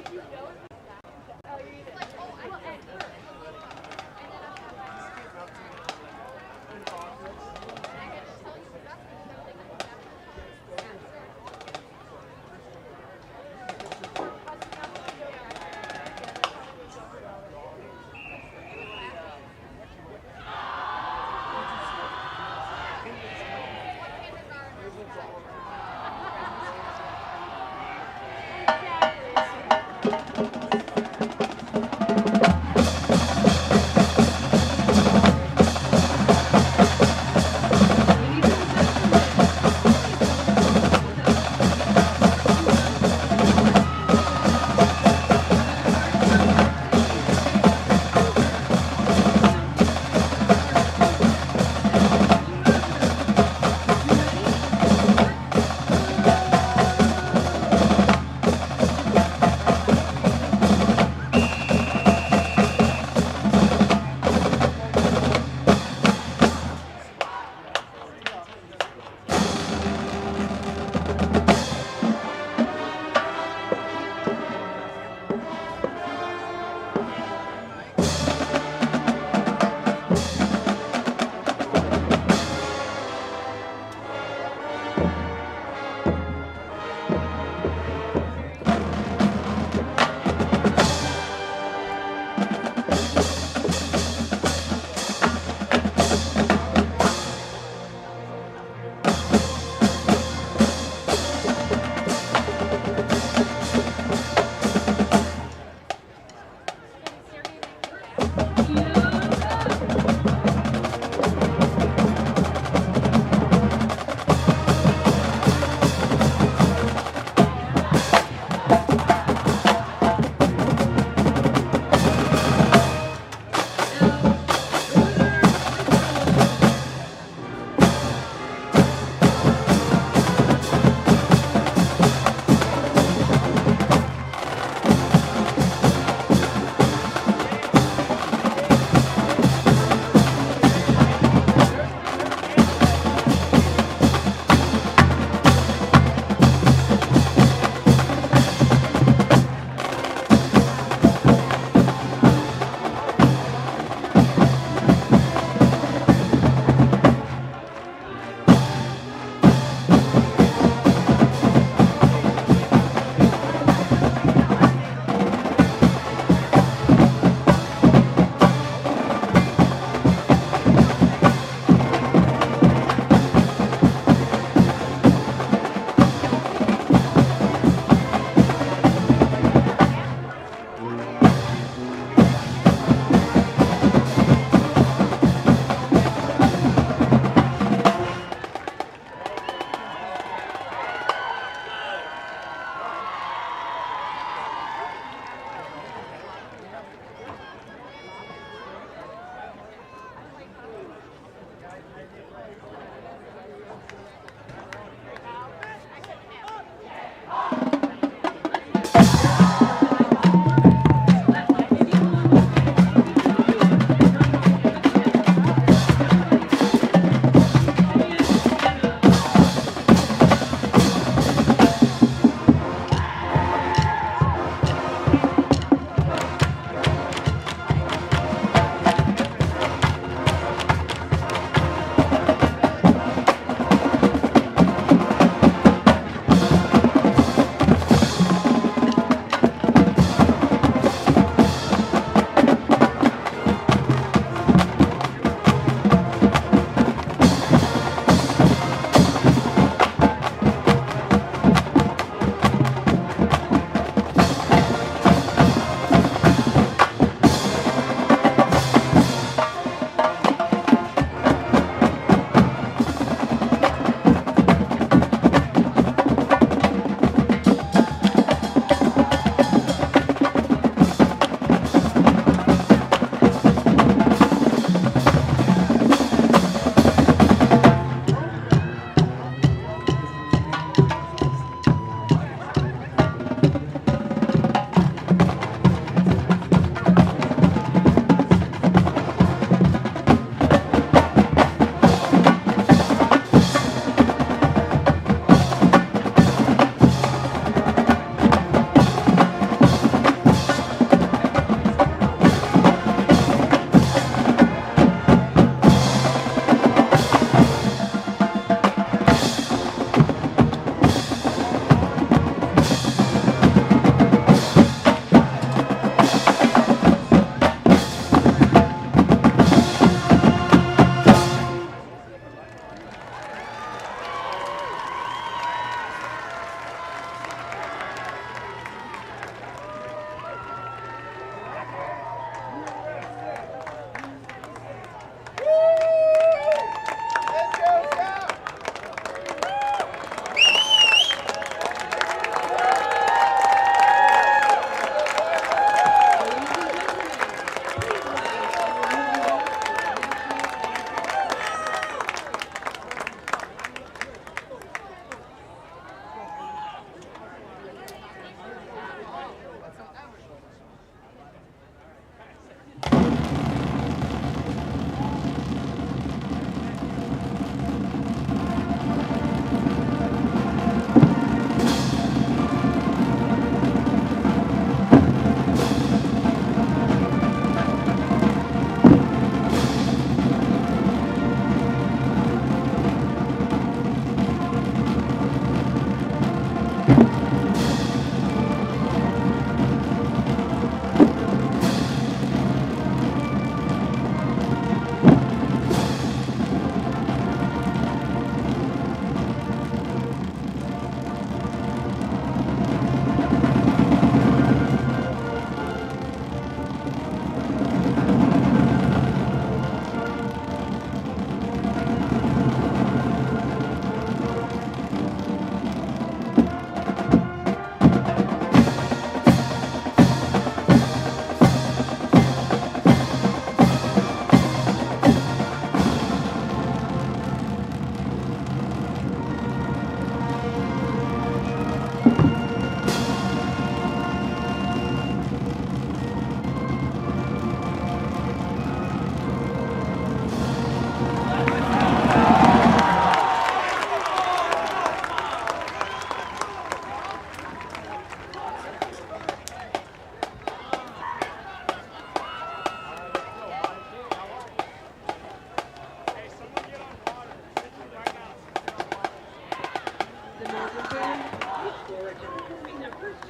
Exactly.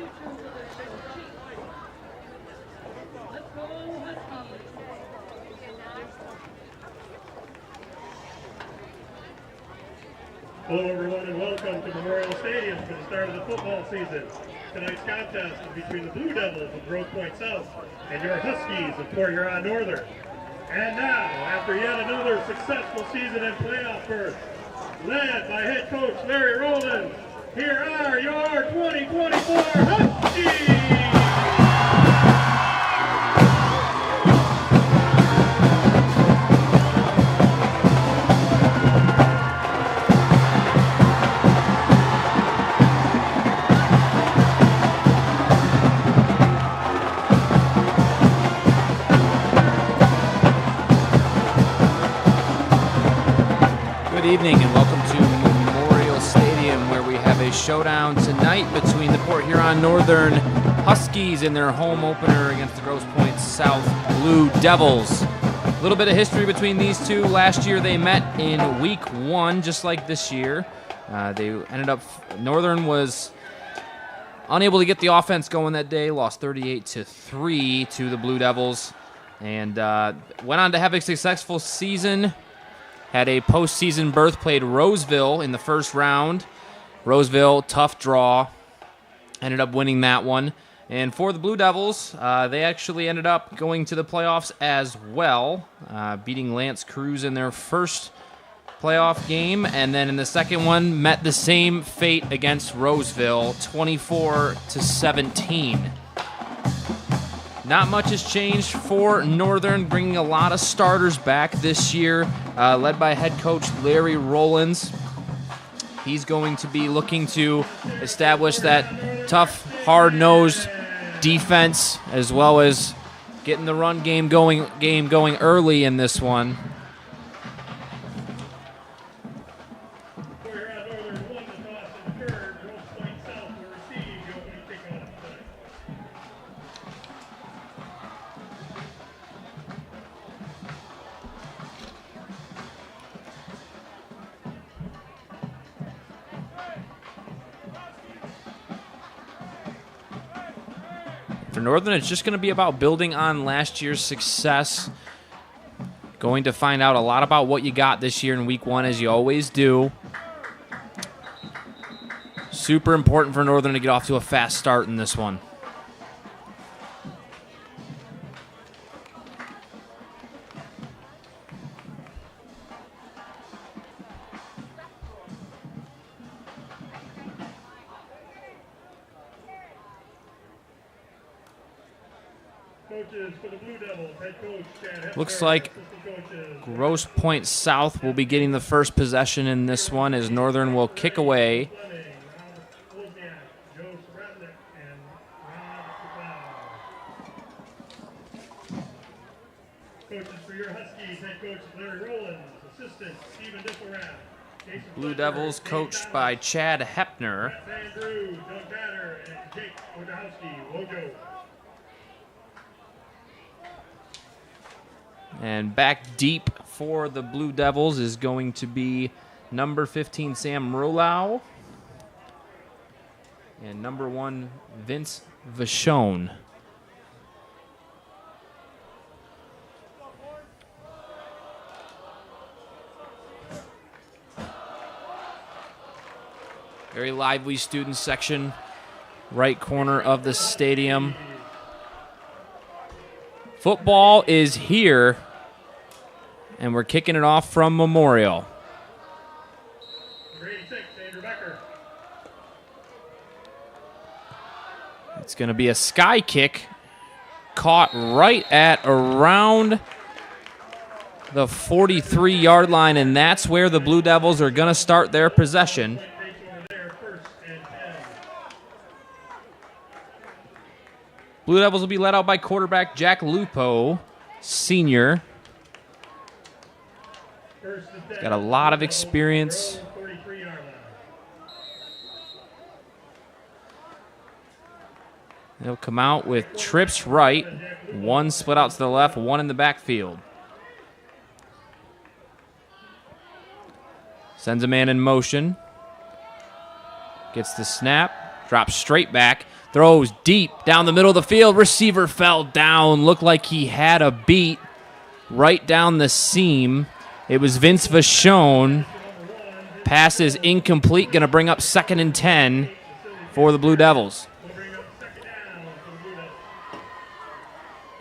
Hello everyone and welcome to Memorial Stadium for the start of the football season. Tonight's contest is between the Blue Devils of Grosse Pointe South and your Huskies of Port Huron Northern. And now, after yet another successful season in playoff berth, led by head coach Larry Rowland, here are your 2024 Huskies! Good evening and welcome to Memorial Stadium, where we have a showdown tonight between the Port Huron Northern Huskies in their home opener against the Grosse Pointe South Blue Devils. A little bit of history between these two. Last year they met in week 1, just like this year. Northern was unable to get the offense going that day, lost 38-3 to the Blue Devils, and went on to have a successful season. Had a postseason berth, played Roseville in the first round. Roseville, tough draw. Ended up winning that one. And for the Blue Devils, they actually ended up going to the playoffs as well, beating Lance Cruz in their first playoff game. And then in the second one, met the same fate against Roseville, 24-17. Not much has changed for Northern, bringing a lot of starters back this year, led by head coach Larry Rowlands. He's going to be looking to establish that tough, hard-nosed defense, as well as getting the run game going early in this one. For Northern, it's just going to be about building on last year's success. Going to find out a lot about what you got this year in week 1, as you always do. Super important for Northern to get off to a fast start in this one. Looks like Grosse Pointe South will be getting the first possession in this one, as Northern will kick away. Blue Devils coached by Chad Hepner. And back deep for the Blue Devils is going to be number 15, Sam Rolau, and number 1, Vince Vachon. Very lively student section, right corner of the stadium. Football is here, and we're kicking it off from Memorial. It's going to be a sky kick, caught right at around the 43-yard line, and that's where the Blue Devils are going to start their possession. Blue Devils will be led out by quarterback Jack Lupo, senior. He's got a lot of experience. They'll come out with trips right, 1 split out to the left, 1 in the backfield. Sends a man in motion. Gets the snap, drops straight back. Throws deep down the middle of the field. Receiver fell down. Looked like he had a beat right down the seam. It was Vince Vachon. Pass is incomplete. Going to bring up 2nd and 10 for the Blue Devils.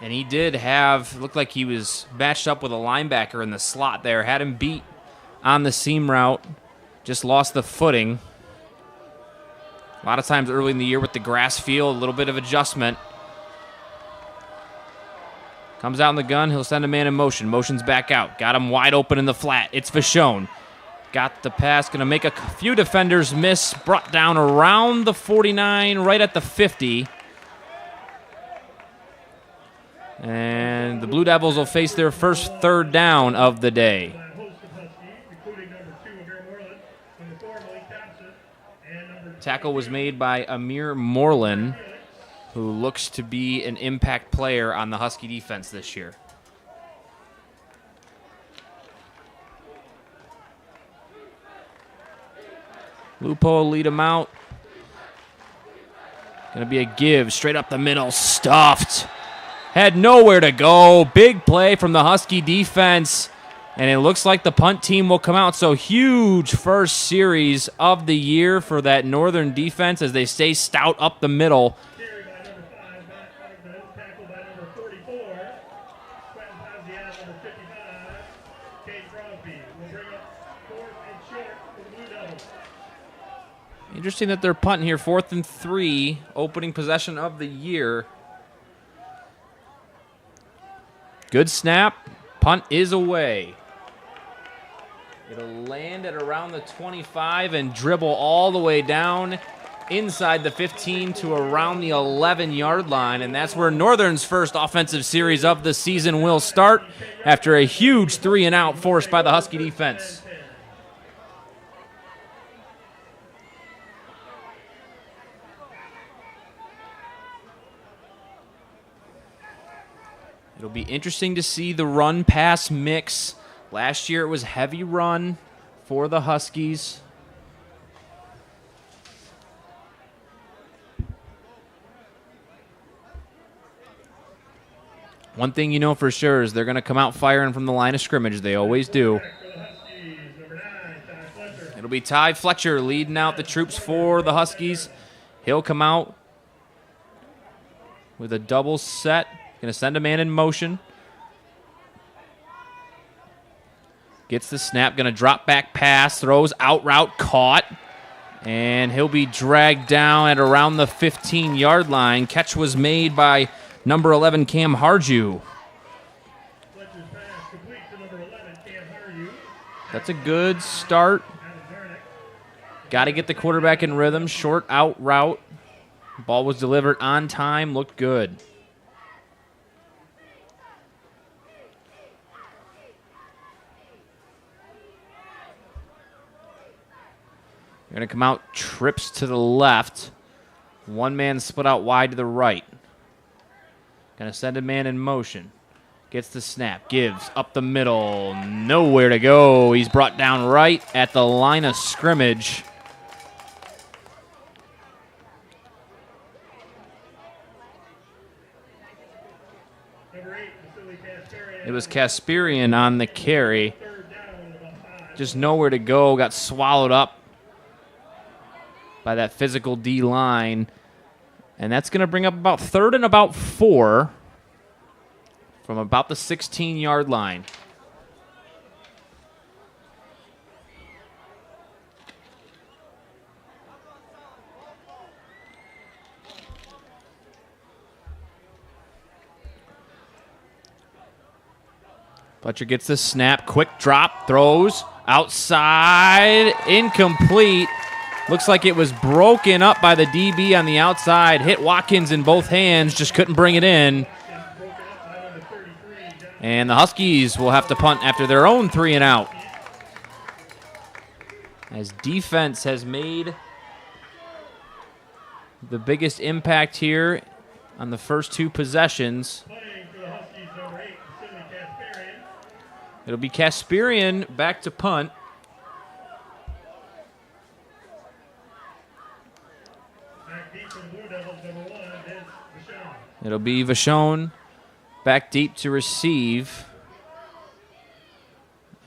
And he did looked like he was matched up with a linebacker in the slot there. Had him beat on the seam route. Just lost the footing. A lot of times early in the year with the grass field, a little bit of adjustment. Comes out in the gun. He'll send a man in motion. Motion's back out. Got him wide open in the flat. It's Vachon. Got the pass. Going to make a few defenders miss. Brought down around the 49, right at the 50. And the Blue Devils will face their first 3rd down of the day. Tackle was made by Amir Moreland, who looks to be an impact player on the Husky defense this year. Lupo will lead him out. Going to be a give straight up the middle. Stuffed. Had nowhere to go. Big play from the Husky defense. And it looks like the punt team will come out. So huge first series of the year for that Northern defense as they stay stout up the middle. Interesting that they're punting here, 4th and 3, opening possession of the year. Good snap. Punt is away. It'll land at around the 25 and dribble all the way down inside the 15 to around the 11-yard line. And that's where Northern's first offensive series of the season will start after a huge 3-and-out forced by the Husky defense. It'll be interesting to see the run-pass mix. Last year it was heavy run for the Huskies. One thing you know for sure is they're going to come out firing from the line of scrimmage. They always do. It'll be Ty Fletcher leading out the troops for the Huskies. He'll come out with a double set. Going to send a man in motion. Gets the snap. Going to drop back pass. Throws out route. Caught. And he'll be dragged down at around the 15-yard line. Catch was made by number 11, Cam Harju. That's a good start. Got to get the quarterback in rhythm. Short out route. Ball was delivered on time. Looked good. They're going to come out, trips to the left. One man split out wide to the right. Going to send a man in motion. Gets the snap, gives up the middle. Nowhere to go. He's brought down right at the line of scrimmage. It was Kasperian on the carry. Just nowhere to go. Got swallowed up by that physical D-line. And that's going to bring up about 3rd and about 4 from about the 16-yard line. Fletcher gets the snap, quick drop, throws, outside, incomplete. Looks like it was broken up by the DB on the outside. Hit Watkins in both hands, just couldn't bring it in. And the Huskies will have to punt after their own 3-and-out. As defense has made the biggest impact here on the first 2 possessions. It'll be Kasperian back to punt. It'll be Vachon back deep to receive.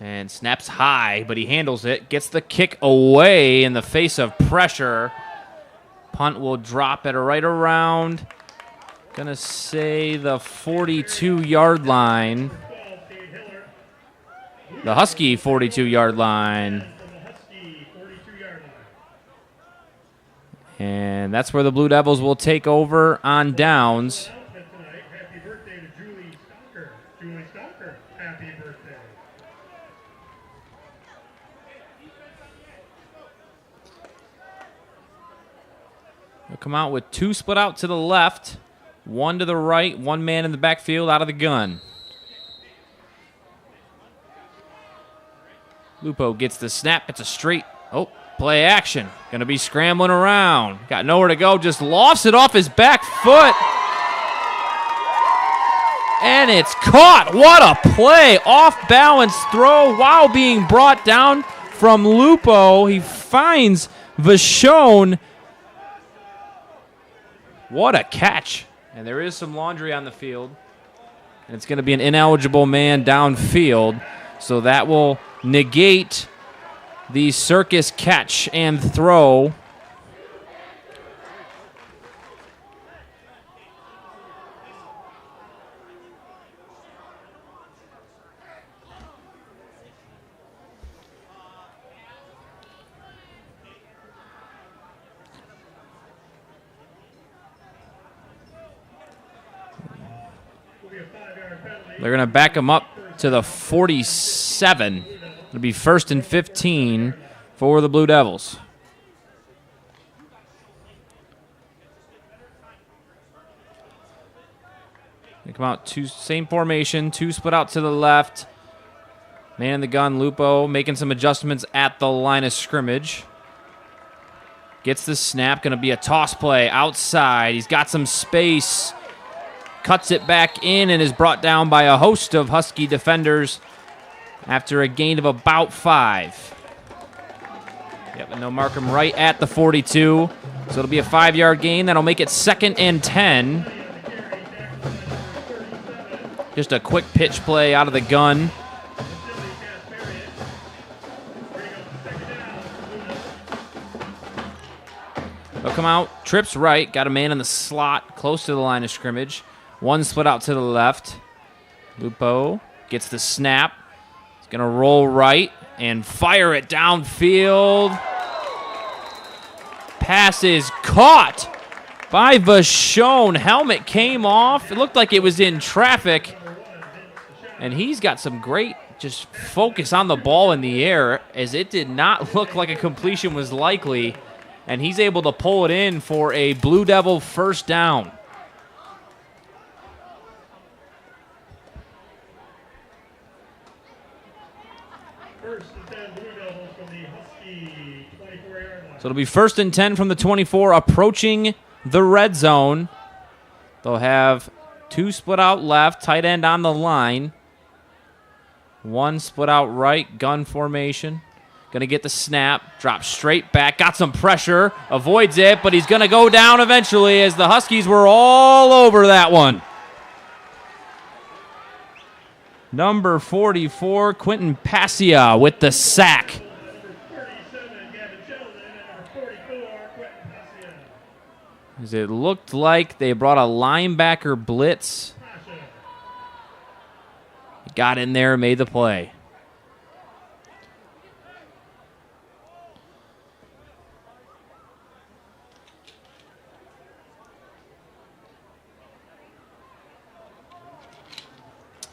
And snaps high, but he handles it. Gets the kick away in the face of pressure. Punt will drop at right around, gonna say the 42-yard line. The Husky 42-yard line. And that's where the Blue Devils will take over on downs. Happy birthday to Julie Stalker. Julie Stalker, happy birthday. They'll come out with 2 split out to the left, 1 to the right, 1 man in the backfield out of the gun. Lupo gets the snap. It's a straight. Oh, play action. Going to be scrambling around. Got nowhere to go. Just lofts it off his back foot. And it's caught. What a play. Off-balance throw while being brought down from Lupo. He finds Vachon. What a catch. And there is some laundry on the field. And it's going to be an ineligible man downfield. So that will negate the circus catch and throw. They're going to back him up to the 47. It'll be 1st and 15 for the Blue Devils. They come out same formation, 2 split out to the left. Man in the gun, Lupo, making some adjustments at the line of scrimmage. Gets the snap, going to be a toss play outside. He's got some space. Cuts it back in and is brought down by a host of Husky defenders after a gain of about 5. Yep, and they'll mark him right at the 42. So it'll be a 5-yard gain. That'll make it 2nd and 10. Just a quick pitch play out of the gun. They'll come out, trips right, got a man in the slot close to the line of scrimmage. 1 split out to the left. Lupo gets the snap. He's going to roll right and fire it downfield. Pass is caught by Vachon. Helmet came off. It looked like it was in traffic. And he's got some great just focus on the ball in the air, as it did not look like a completion was likely. And he's able to pull it in for a Blue Devil first down. So it'll be 1st and 10 from the 24, approaching the red zone. They'll have 2 split out left, tight end on the line. 1 split out right, gun formation. Going to get the snap, drop straight back, got some pressure, avoids it, but he's going to go down eventually, as the Huskies were all over that one. Number 44, Quentin Passia with the sack. As it looked like they brought a linebacker blitz. He got in there, made the play.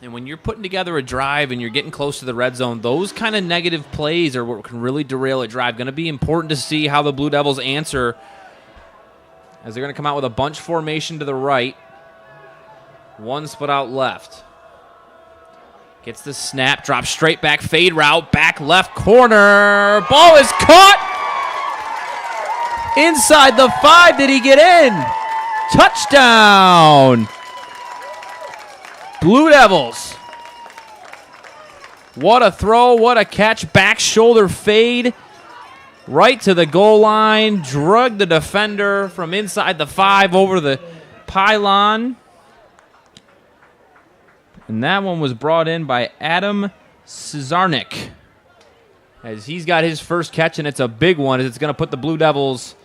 And when you're putting together a drive and you're getting close to the red zone, those kind of negative plays are what can really derail a drive. Going to be important to see how the Blue Devils answer, as they're going to come out with a bunch formation to the right. 1 split out left. Gets the snap, drops straight back, fade route, back left corner. Ball is caught inside the 5. Did he get in? Touchdown! Blue Devils. What a throw, what a catch. Back shoulder fade right to the goal line. Drug the defender from inside the 5 over the pylon. And that one was brought in by Adam Cesarnik, as he's got his first catch, and it's a big one, as it's going to put the Blue Devils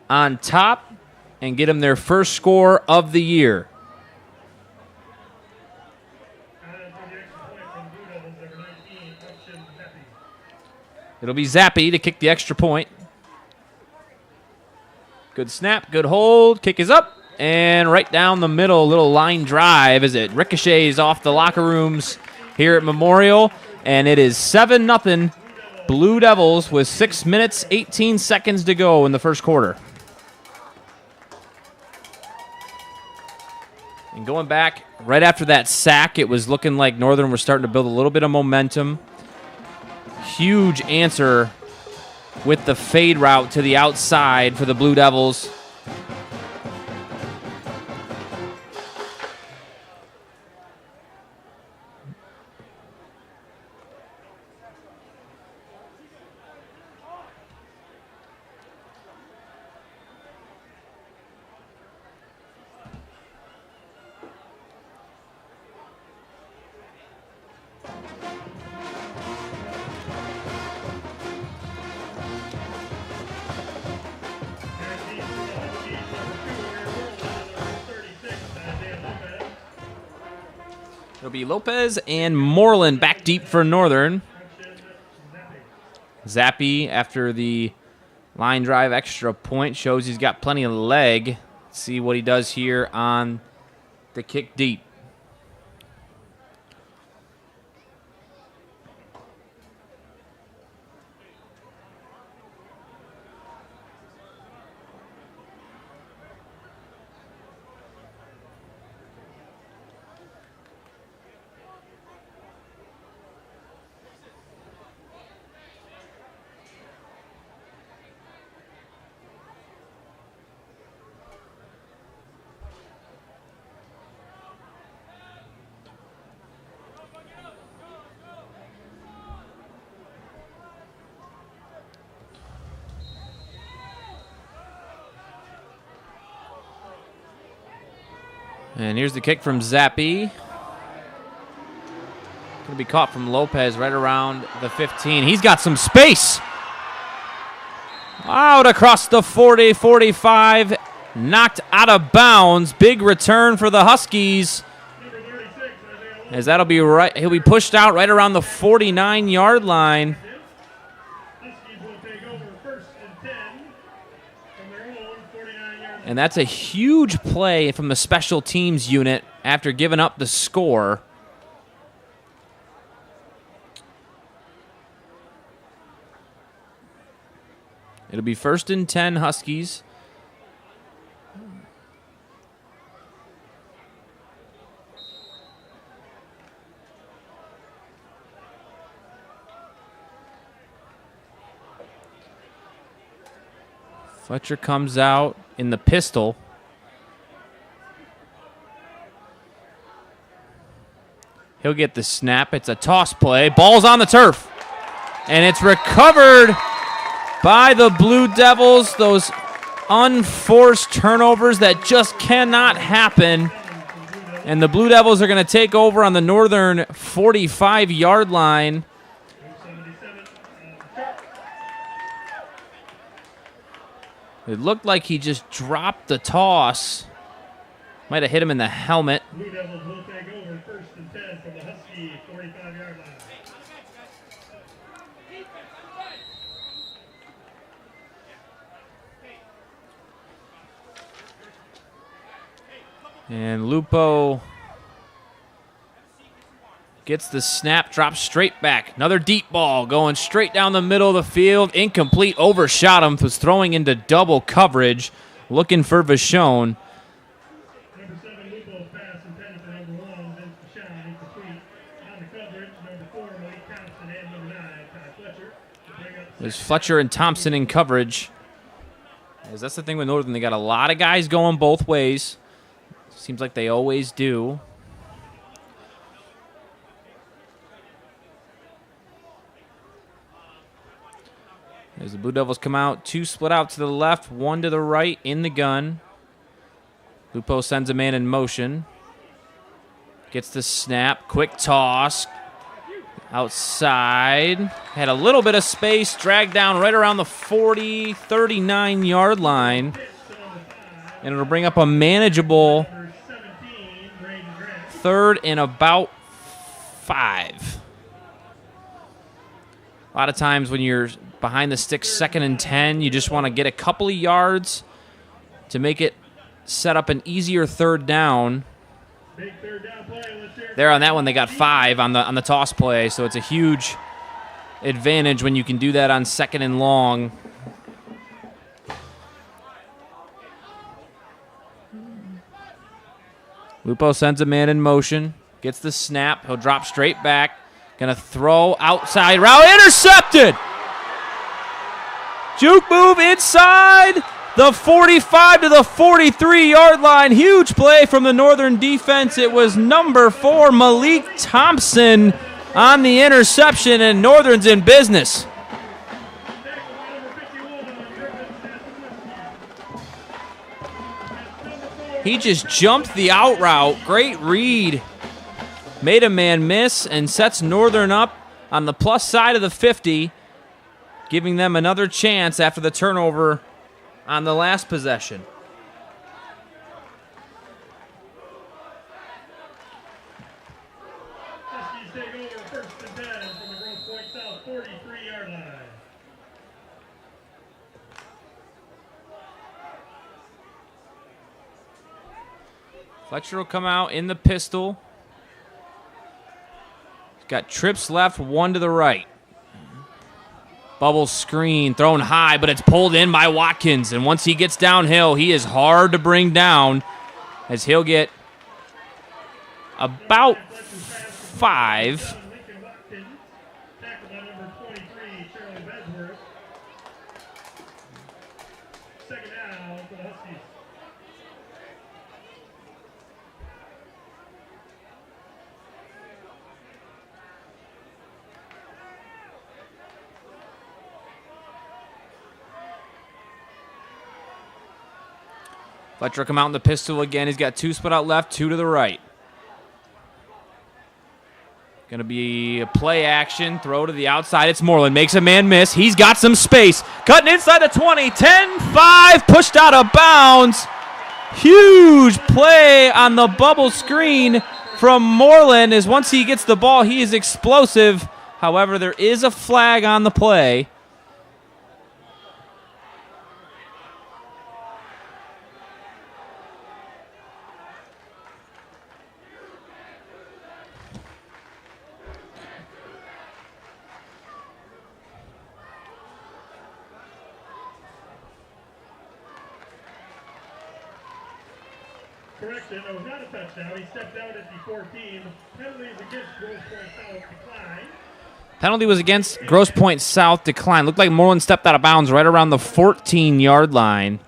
on top and get them their first score of the year. It'll be Zappy to kick the extra point. Good snap, good hold, kick is up, and right down the middle, a little line drive as it ricochets off the locker rooms here at Memorial, and it is 7-0 Blue Devils with 6 minutes, 18 seconds to go in the first quarter. And going back, right after that sack, it was looking like Northern was starting to build a little bit of momentum. Huge answer with the fade route to the outside for the Blue Devils. It'll be Lopez and Moreland back deep for Northern. Zappy, after the line drive extra point, shows he's got plenty of leg. Let's see what he does here on the kick deep. And here's the kick from Zappy. Going to be caught from Lopez right around the 15. He's got some space. Out across the 40, 45. Knocked out of bounds. Big return for the Huskies. As that'll be right. He'll be pushed out right around the 49-yard line. And that's a huge play from the special teams unit after giving up the score. It'll be 1st and 10 Huskies. Fletcher comes out in the pistol. He'll get the snap. It's a toss play. Ball's on the turf. And it's recovered by the Blue Devils. Those unforced turnovers that just cannot happen. And the Blue Devils are going to take over on the Northern 45-yard line. It looked like he just dropped the toss. Might have hit him in the helmet. Blue Devils will take over 1st and 10 from the Husky 45-yard line. And Lupo gets the snap, drops straight back. Another deep ball going straight down the middle of the field. Incomplete, overshot him, was throwing into double coverage, looking for Vachon. Number 7, Lupo's pass intended for number 1, Vince Vachon, incomplete. On the coverage, number 4, Malik Thompson, and number 9, Ty Fletcher. There's Fletcher and Thompson in coverage. As that's the thing with Northern, they got a lot of guys going both ways. Seems like they always do. As the Blue Devils come out, 2 split out to the left, 1 to the right in the gun. Lupo sends a man in motion. Gets the snap. Quick toss. Outside. Had a little bit of space. Dragged down right around the 40, 39-yard line. And it'll bring up a manageable 3rd and about 5. A lot of times when you're behind the sticks, 2nd and 10, you just want to get a couple of yards to make it set up an easier 3rd down. There on that one, they got 5 on the toss play, so it's a huge advantage when you can do that on 2nd and long. Lupo sends a man in motion, gets the snap. He'll drop straight back. Going to throw outside route. Intercepted! Juke move inside the 45 to the 43-yard line. Huge play from the Northern defense. It was number 4, Malik Thompson, on the interception, and Northern's in business. He just jumped the out route. Great read. Made a man miss and sets Northern up on the plus side of the 50, giving them another chance after the turnover on the last possession. Huskies take over 1st and 10 from the Grosse Pointe South 43-yard line. Fletcher will come out in the pistol. He's got trips left, 1 to the right. Bubble screen, thrown high, but it's pulled in by Watkins. And once he gets downhill, he is hard to bring down, as he'll get about 5. Fletcher come out in the pistol again. He's got 2 split out left, 2 to the right. Going to be a play action, throw to the outside. It's Moreland, makes a man miss. He's got some space. Cutting inside the 20, 10-5, pushed out of bounds. Huge play on the bubble screen from Moreland, as once he gets the ball, he is explosive. However, there is a flag on the play. Correction, that was not a touchdown. He stepped out at the 14. Penalties against Grosse Pointe South decline. Penalty was against Grosse Pointe South, decline. Looked like Moreland stepped out of bounds right around the 14-yard line.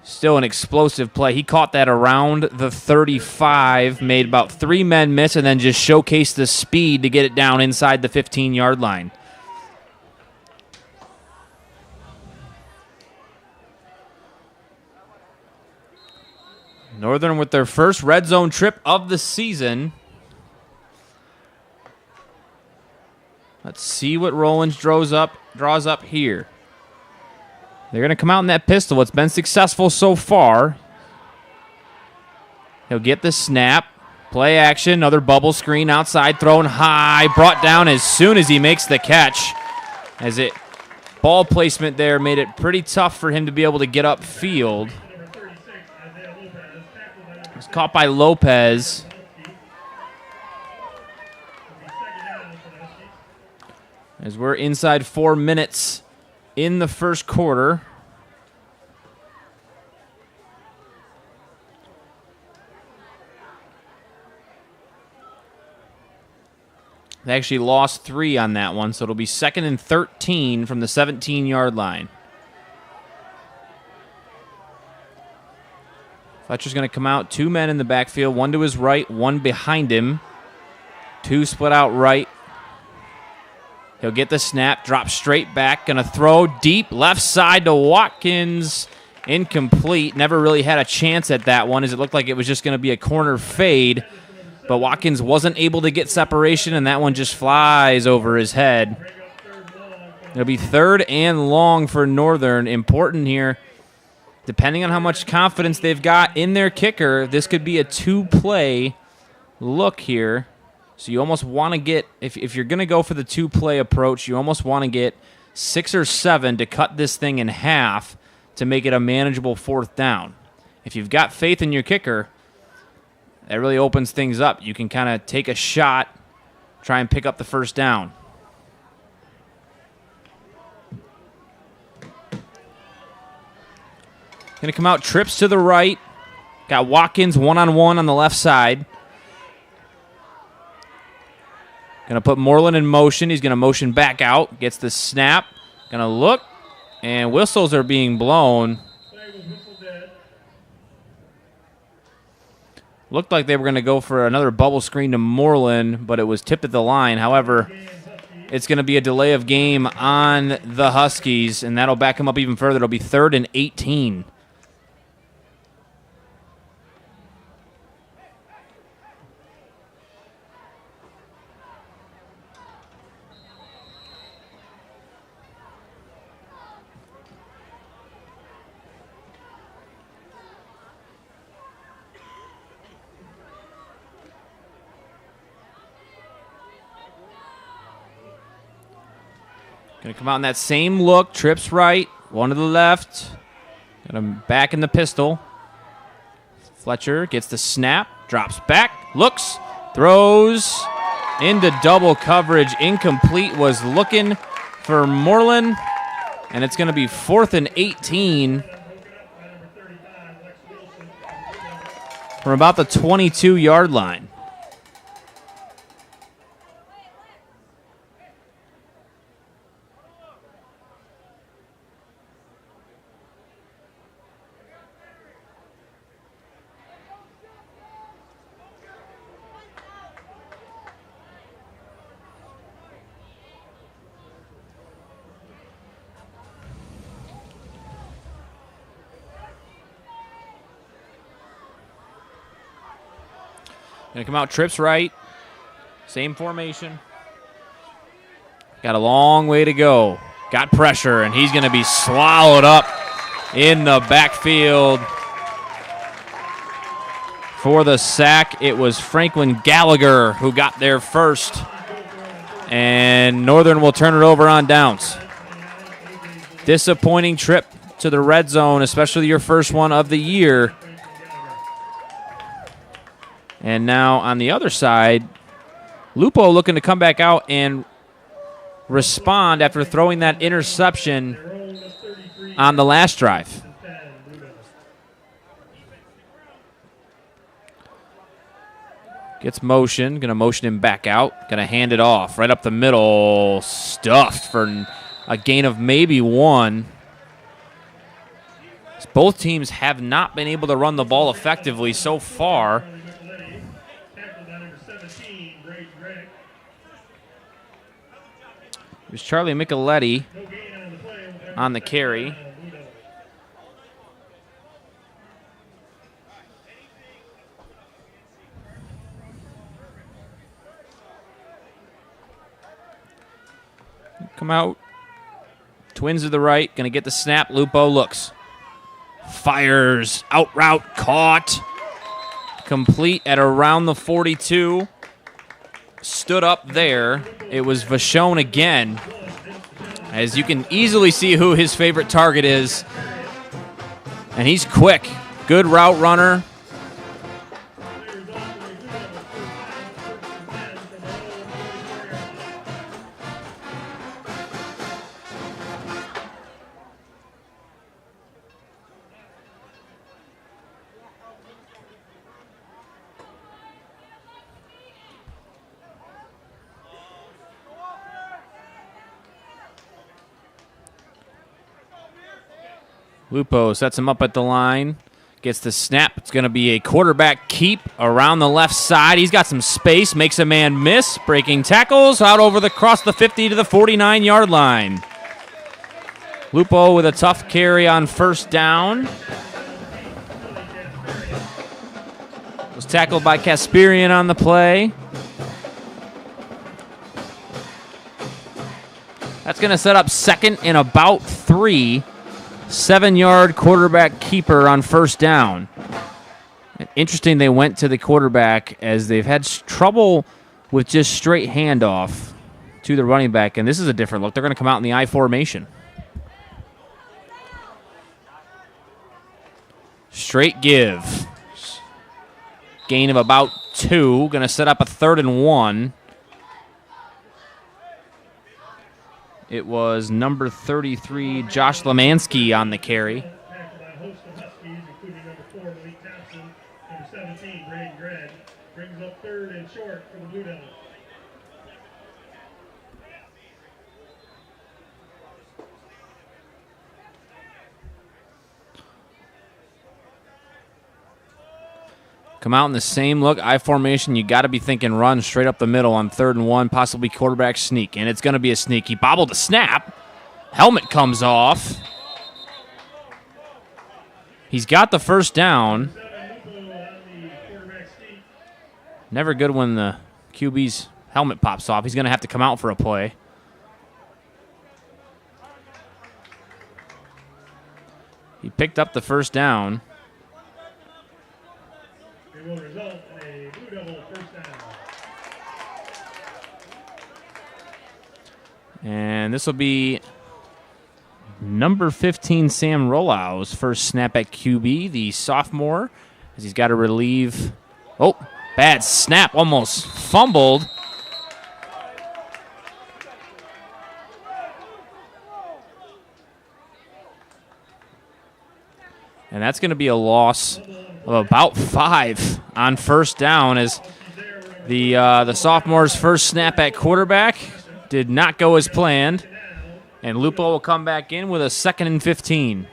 Still an explosive play. He caught that around the 35, made about 3 men miss, and then just showcased the speed to get it down inside the 15-yard line. Northern with their first red zone trip of the season. Let's see what Rollins draws up here. They're going to come out in that pistol. It's been successful so far. He'll get the snap. Play action. Another bubble screen outside. Thrown high. Brought down as soon as he makes the catch. Ball placement there made it pretty tough for him to be able to get upfield. It's caught by Lopez. As we're inside 4 minutes in the first quarter. They actually lost 3 on that one, so it'll be 2nd and 13 from the 17-yard line. Fletcher's going to come out. 2 men in the backfield, 1 to his right, 1 behind him. 2 split out right. He'll get the snap, drop straight back, going to throw deep left side to Watkins, incomplete. Never really had a chance at that one, as it looked like it was just going to be a corner fade. But Watkins wasn't able to get separation, and that one just flies over his head. It'll be 3rd and long for Northern. Important here. Depending on how much confidence they've got in their kicker, this could be a 2-play look here. So you almost want to get, if you're going to go for the 2-play approach, you almost want to get 6 or 7 to cut this thing in half to make it a manageable 4th down. If you've got faith in your kicker, that really opens things up. You can kind of take a shot, try and pick up the 1st down. Going to come out, trips to the right. Got Watkins one-on-one on the left side. Going to put Moreland in motion. He's going to motion back out. Gets the snap. Going to look. And whistles are being blown. Looked like they were going to go for another bubble screen to Moreland, but it was tipped at the line. However, it's going to be a delay of game on the Huskies, and that'll back them up even further. It'll be 3rd and 18. Going to come out in that same look. Trips right. One to the left. Got him back in the pistol. Fletcher gets the snap. Drops back. Looks. Throws. Into double coverage. Incomplete. Was looking for Moreland. And it's going to be 4th and 18. From about the 22-yard line. Going to come out, trips right. Same formation. Got a long way to go. Got pressure, and he's going to be swallowed up in the backfield. For the sack, it was Franklin Gallagher who got there first. And Northern will turn it over on downs. Disappointing trip to the red zone, especially your first one of the year. And now on the other side, Lupo looking to come back out and respond after throwing that interception on the last drive. Gets motion, going to motion him back out, going to hand it off right up the middle, stuffed for a gain of maybe 1. Both teams have not been able to run the ball effectively so far. It was Charlie Micheletti on the carry. Come out. Twins to the right. Going to get the snap. Lupo looks. Fires. Out route. Caught. Complete at around the 42. Stood up there. It was Vachon again. As you can easily see who his favorite target is. And he's quick. Good route runner. Lupo sets him up at the line, gets the snap. It's going to be a quarterback keep around the left side. He's got some space, makes a man miss, breaking tackles out over the across the 50 to the 49-yard line. Lupo with a tough carry on first down. Was tackled by Kasperian on the play. That's going to set up second and about 3. 7-yard quarterback keeper on first down. Interesting they went to the quarterback as they've had trouble with just straight handoff to the running back, and this is a different look. They're going to come out in the I formation. Straight give. Gain of about 2. Going to set up a 3rd and 1. It was number 33, Josh Lemansky, on the carry. Brings up 3rd and short for the Blue Devils. Come out in the same look, I formation. You got to be thinking run straight up the middle on 3rd and 1, possibly quarterback sneak. And it's going to be a sneak. He bobbled the snap. Helmet comes off. He's got the first down. Never good when the QB's helmet pops off. He's going to have to come out for a play. He picked up the first down. It will result in a Blue Devil first down. And this will be number 15, Sam Rolau's first snap at QB, the sophomore, as he's got to relieve. Oh, bad snap, almost fumbled. And that's going to be a loss of about 5 on first down, as the sophomore's first snap at quarterback did not go as planned. And Lupo will come back in with a 2nd and 15.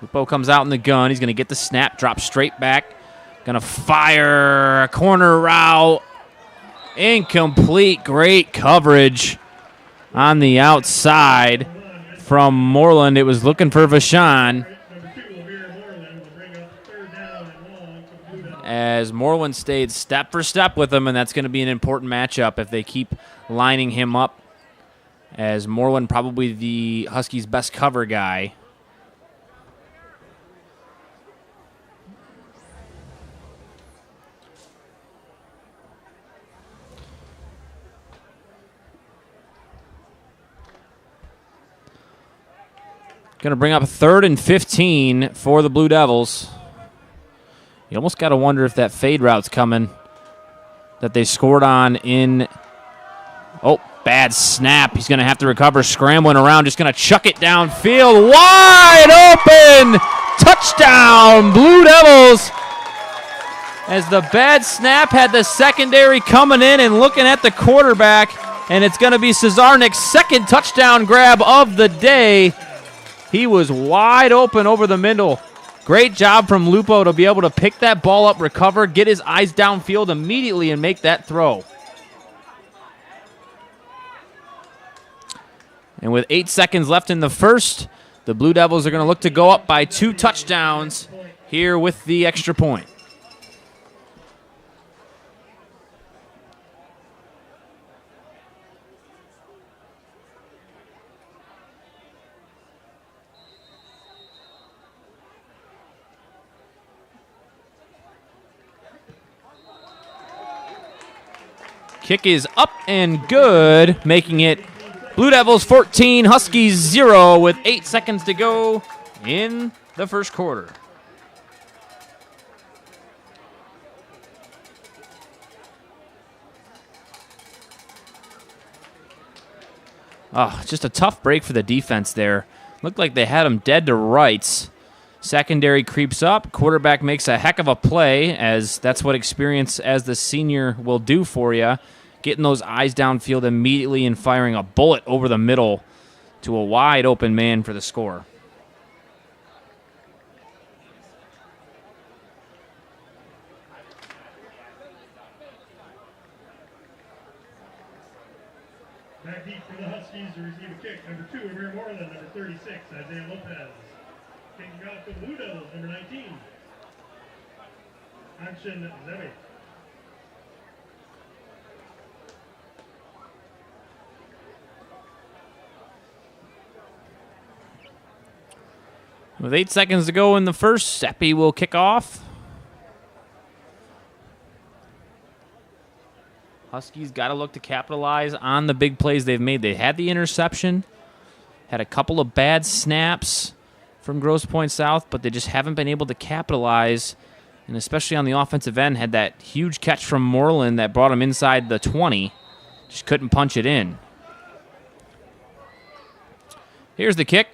Lupo comes out in the gun. He's going to get the snap, drop straight back. Going to fire a corner route. Incomplete. Great coverage on the outside from Moreland. It was looking for Vashon, as Moreland stayed step for step with him, and that's going to be an important matchup if they keep lining him up, as Moreland probably the Huskies' best cover guy. Going to bring up 3rd and 15 for the Blue Devils. You almost got to wonder if that fade route's coming that they scored on in. Oh, bad snap. He's going to have to recover, scrambling around, just going to chuck it downfield. Wide open! Touchdown, Blue Devils! As the bad snap had the secondary coming in and looking at the quarterback, and it's going to be Cesarnik's 2nd touchdown grab of the day. He was wide open over the middle. Great job from Lupo to be able to pick that ball up, recover, get his eyes downfield immediately, and make that throw. And with 8 seconds left in the first, the Blue Devils are going to look to go up by 2 touchdowns here with the extra point. Kick is up and good, making it Blue Devils 14, Huskies 0 with 8 seconds to go in the first quarter. Oh, just a tough break for the defense there. Looked like they had them dead to rights. Secondary creeps up. Quarterback makes a heck of a play, as that's what experience as the senior will do for you. Getting those eyes downfield immediately and firing a bullet over the middle to a wide open man for the score. Back deep for the Huskies to receive a kick. Number 2, Amir Moreland. Number 36, Isaiah Lopez. Kicking off the Blue Devils, number 19, Anshin Zemi. With 8 seconds to go in the first, Seppi will kick off. Huskies got to look to capitalize on the big plays they've made. They had the interception, had a couple of bad snaps from Grosse Pointe South, but they just haven't been able to capitalize, and especially on the offensive end, had that huge catch from Moreland that brought him inside the 20. Just couldn't punch it in. Here's the kick.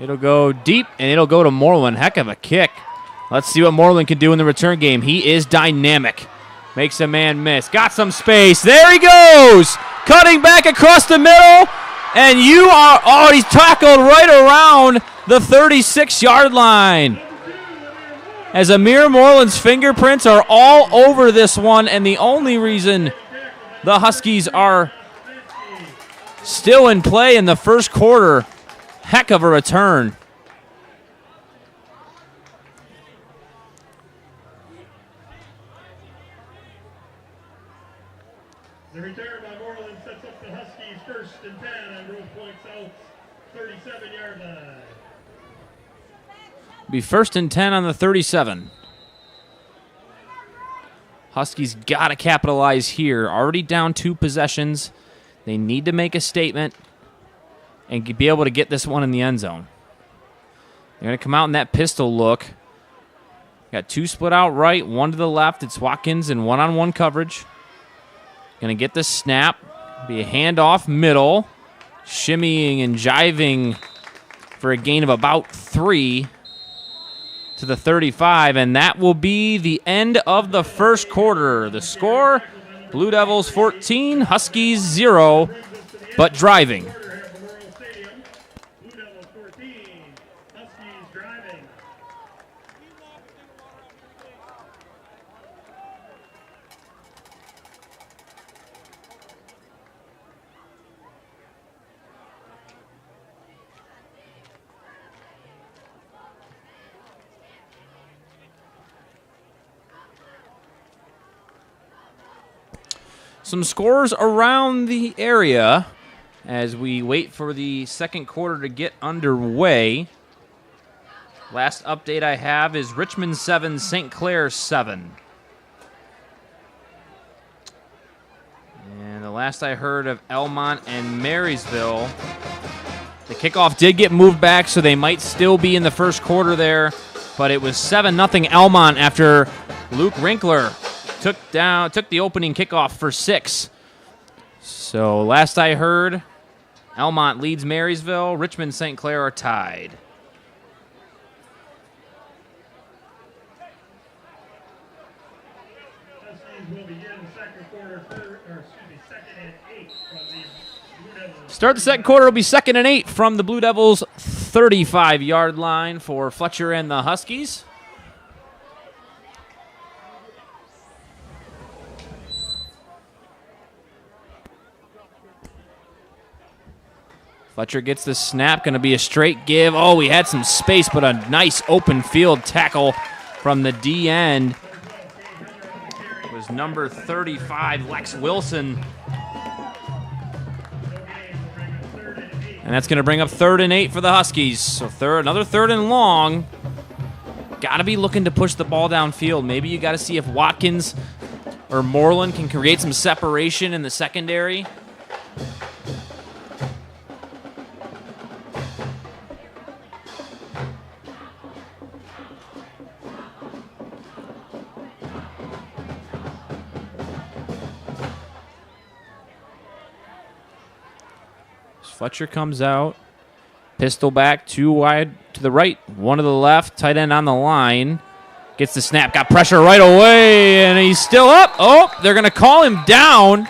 It'll go deep, and it'll go to Moreland. Heck of a kick. Let's see what Moreland can do in the return game. He is dynamic. Makes a man miss. Got some space. There he goes. Cutting back across the middle. And you are, oh, he's tackled right around the 36-yard line. As Amir Moreland's fingerprints are all over this one, and the only reason the Huskies are still in play in the first quarter. Heck of a return. The return by Moreland sets up the Huskies 1st and 10 on Grosse Pointe South's 37-yard line. Be 1st and 10 on the 37. Huskies got to capitalize here. Already down 2 possessions. They need to make a statement and be able to get this one in the end zone. They're going to come out in that pistol look. Got 2 split out right, 1 to the left. It's Watkins in one-on-one coverage. Going to get the snap. Be a handoff middle. Shimmying and jiving for a gain of about 3 to the 35. And that will be the end of the first quarter. The score, Blue Devils 14, Huskies 0, but driving. Some scores around the area as we wait for the second quarter to get underway. Last update I have is Richmond 7, St. Clair 7. And the last I heard of Elmont and Marysville, the kickoff did get moved back, so they might still be in the first quarter there, but it was 7-0 Elmont after Luke Rinkler took the opening kickoff for 6. So last I heard, Elmont leads Marysville. Richmond, St. Clair are tied. Start the second quarter will be 2nd and 8 from the Blue Devils' 35-yard line for Fletcher and the Huskies. Fletcher gets the snap, going to be a straight give. Oh, he had some space, but a nice open field tackle from the D end. It was number 35, Lex Wilson. And that's going to bring up 3rd and 8 for the Huskies. So another 3rd and long. Got to be looking to push the ball downfield. Maybe you got to see if Watkins or Moreland can create some separation in the secondary. Fletcher comes out. Pistol back, 2 wide to the right, 1 to the left. Tight end on the line. Gets the snap, got pressure right away, and he's still up. Oh, they're going to call him down.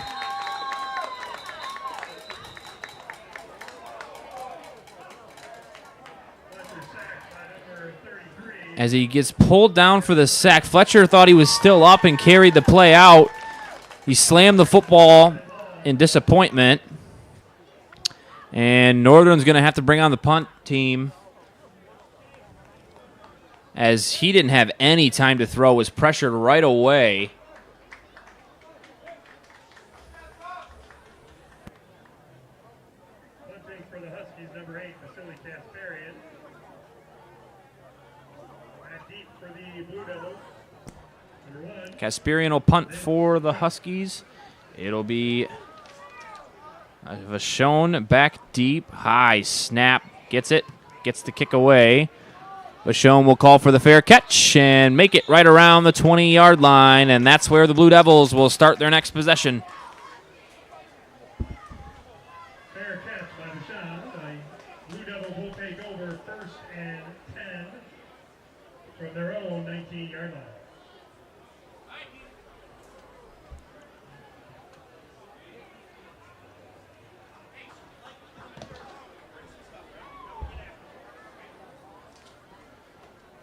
As he gets pulled down for the sack. Fletcher thought he was still up and carried the play out. He slammed the football in disappointment. And Northern's going to have to bring on the punt team, as he didn't have any time to throw, was pressured right away. Punting for the Huskies, number 8, Vasily Kasparian. Back deep for the Blue Devils. Number 1. Kasparian will punt for the Huskies. It'll be Vachon back deep. High snap. Gets it. Gets the kick away. Vachon will call for the fair catch and make it right around the 20-yard line, and that's where the Blue Devils will start their next possession. Fair catch by Vachon. The Blue Devils will take over 1st and 10 from their own 19-yard line.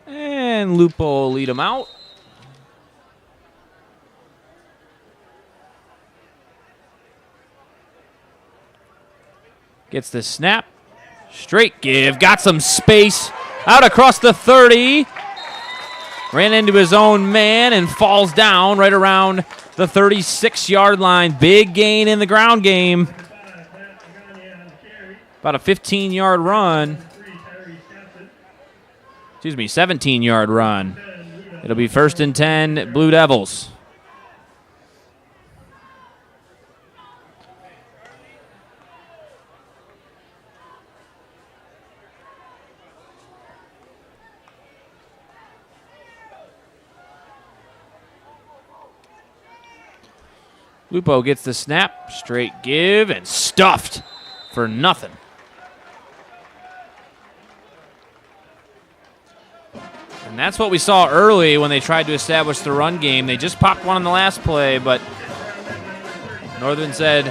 And Lupo will lead him out. Gets the snap. Straight give. Got some space. Out across the 30. Ran into his own man and falls down right around the 36-yard line. Big gain in the ground game. About a 15-yard run. Excuse me, 17-yard run. It'll be 1st and 10, Blue Devils. Lupo gets the snap, straight give, and stuffed for nothing. And that's what we saw early when they tried to establish the run game. They just popped one on the last play, but Northern said,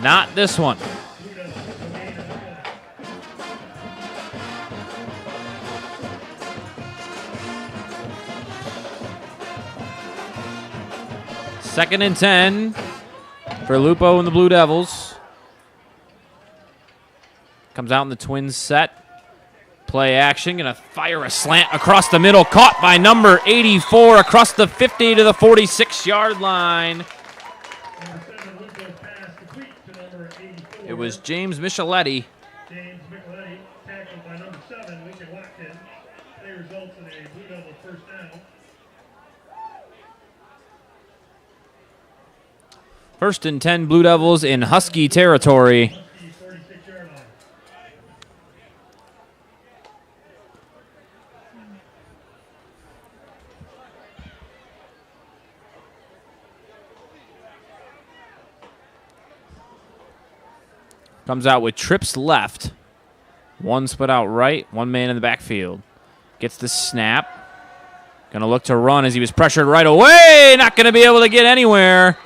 not this one. Second and 10 for Lupo and the Blue Devils. Comes out in the Twins set. Play action, gonna fire a slant across the middle, caught by number 84 across the 50 to the 46-yard line. It was James Micheletti. James Micheletti tackled by number 7, Lincoln Watkins. Play results in a Blue Devil 1st down. 1st and 10 Blue Devils in Husky territory. Husky 46-yard line. Comes out with trips left. One split out right, one man in the backfield. Gets the snap. Gonna look to run as he was pressured right away. Not gonna be able to get anywhere.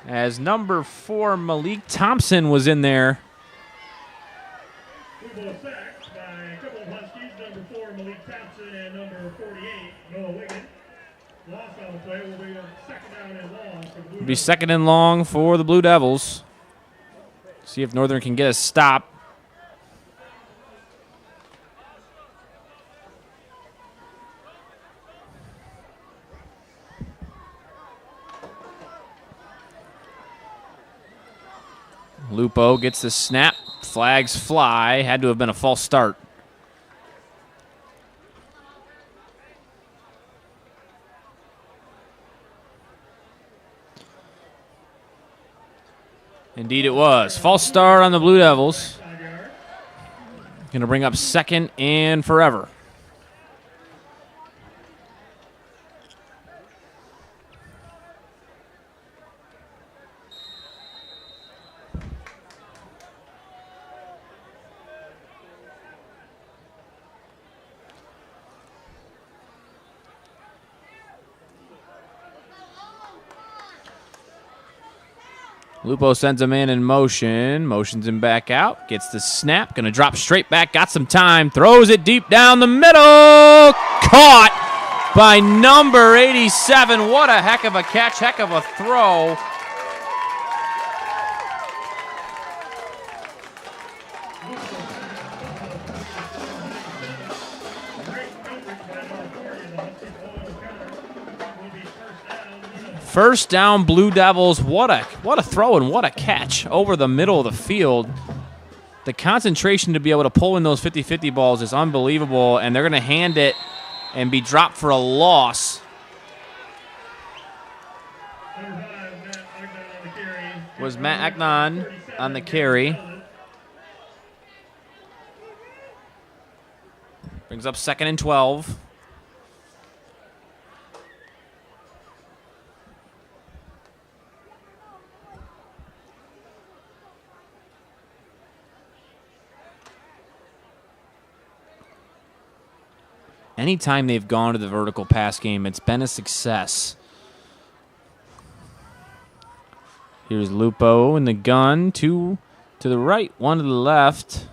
As number 4, Malik Thompson, was in there. Football sacked by a couple of Huskies, number 4, Malik Thompson, and number 48, Noah Wiggin. Loss on the play will be a 2nd down and long for the Blue It'll be Devils. 2nd and long for the Blue Devils. See if Northern can get a stop. Lupo gets the snap. Flags fly. Had to have been a false start. Indeed it was. False start on the Blue Devils. Going to bring up 2nd and forever. Lupo sends a man in motion. Motions him back out. Gets the snap. Going to drop straight back. Got some time. Throws it deep down the middle. Caught by number 87. What a heck of a catch. Heck of a throw. First down, Blue Devils. What a throw and what a catch over the middle of the field. The concentration to be able to pull in those 50-50 balls is unbelievable, and they're going to hand it and be dropped for a loss. Was Matt Agnon on the carry. Brings up 2nd and 12. Anytime they've gone to the vertical pass game, it's been a success. Here's Lupo in the gun. 2 to the right, 1 to the left.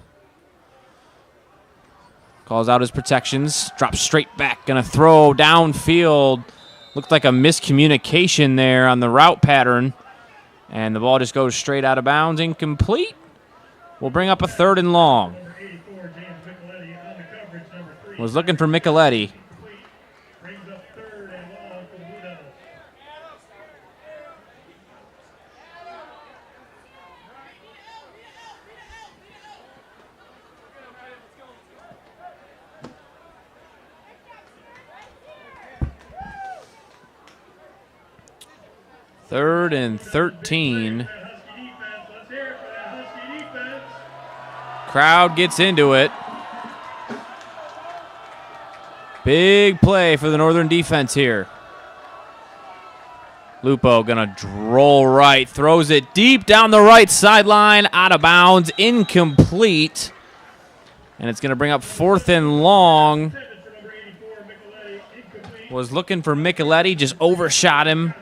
Calls out his protections. Drops straight back. Going to throw downfield. Looked like a miscommunication there on the route pattern. And the ball just goes straight out of bounds. Incomplete. We'll bring up a 3rd and long. Was looking for Micheletti. Third and 13. Crowd gets into it. Big play for the Northern defense here. Lupo gonna roll right, throws it deep down the right sideline, out of bounds, incomplete. And it's gonna bring up 4th and long. Was looking for Micheletti, just overshot him,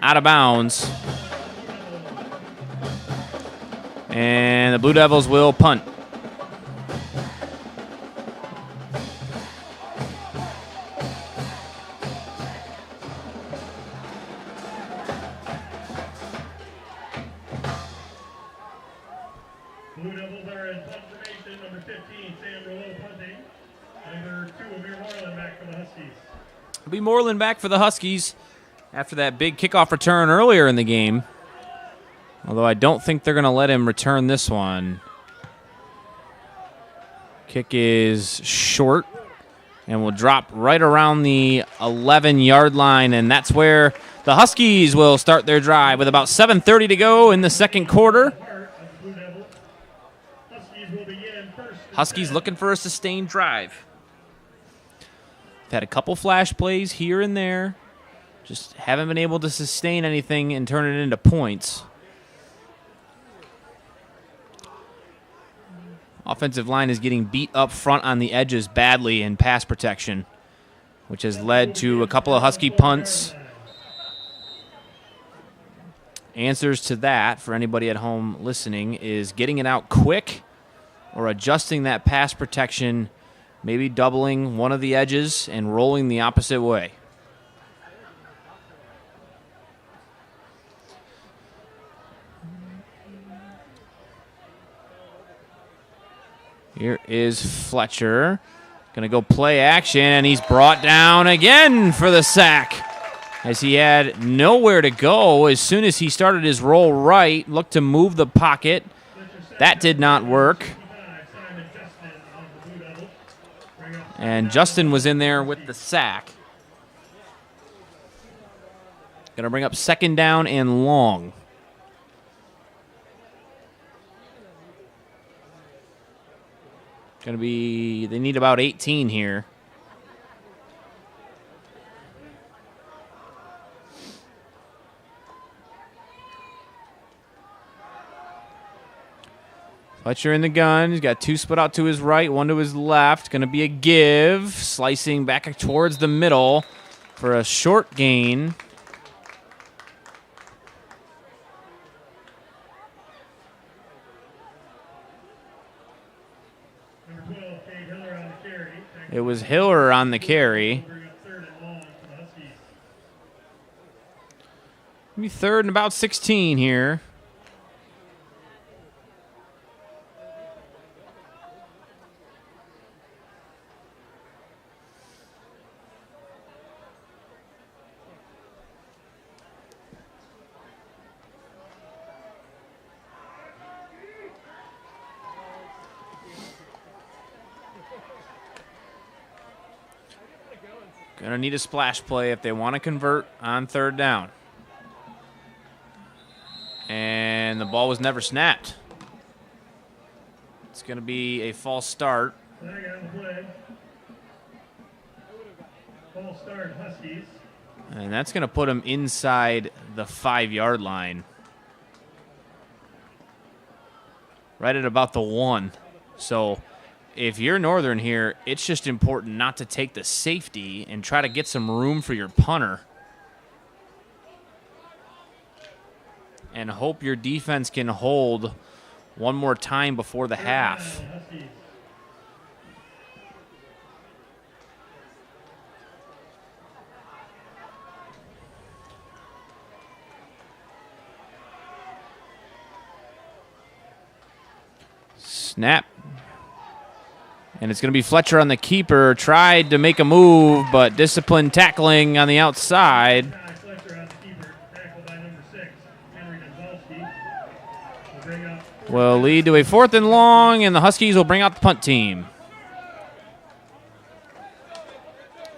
out of bounds. And the Blue Devils will punt. Blue Devils are in punt formation. Number 15, Sam Rollo punting. Number 2, Amir Marlin back for the Huskies. It'll be Moreland back for the Huskies after that big kickoff return earlier in the game. Although I don't think they're going to let him return this one. Kick is short and will drop right around the 11-yard line, and that's where the Huskies will start their drive with about 7:30 to go in the second quarter. Huskies looking for a sustained drive. They've had a couple flash plays here and there. Just haven't been able to sustain anything and turn it into points. Offensive line is getting beat up front on the edges badly in pass protection, which has led to a couple of Husky punts. Answers to that, for anybody at home listening, is getting it out quick or adjusting that pass protection, maybe doubling one of the edges and rolling the opposite way. Here is Fletcher. Going to go play action, and he's brought down again for the sack, as he had nowhere to go. As soon as he started his roll right, looked to move the pocket. That did not work. And Justin was in there with the sack. Going to bring up 2nd down and long. Going to be, they need about 18 here. Fletcher in the gun. He's got 2 split out to his right, 1 to his left. Going to be a give. Slicing back towards the middle for a short gain. It was Hiller on the carry. Maybe 3rd and about 16 here. Going to need a splash play if they want to convert on third down. And the ball was never snapped. It's going to be a false start. Flag on the play. False start, Huskies. And that's going to put them inside the 5-yard line. Right at about the 1. So if you're Northern here, it's just important not to take the safety and try to get some room for your punter. And hope your defense can hold one more time before the half. Snap. And it's going to be Fletcher on the keeper. Tried to make a move, but disciplined tackling on the outside. Will lead to a 4th and long, and the Huskies will bring out the punt team.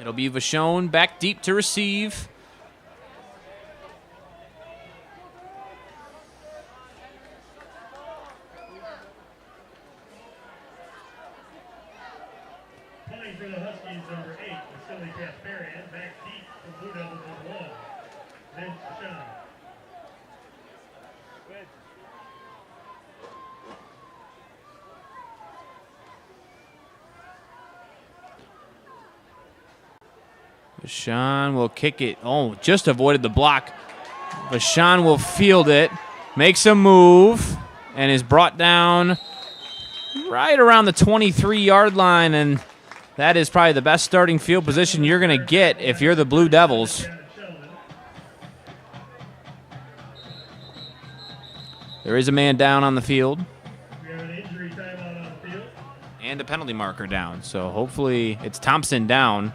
It'll be Vachon back deep to receive. Punting for the Huskies, number 8, Vasily Kasparian, back deep for Blue Devils on 1. Vince Vachon. Vachon will kick it. Oh, just avoided the block. Vachon will field it, makes a move, and is brought down right around the 23-yard line, and that is probably the best starting field position you're going to get if you're the Blue Devils. There is a man down on the field. We have an injury timeout on the field. And a penalty marker down, so hopefully it's Thompson down.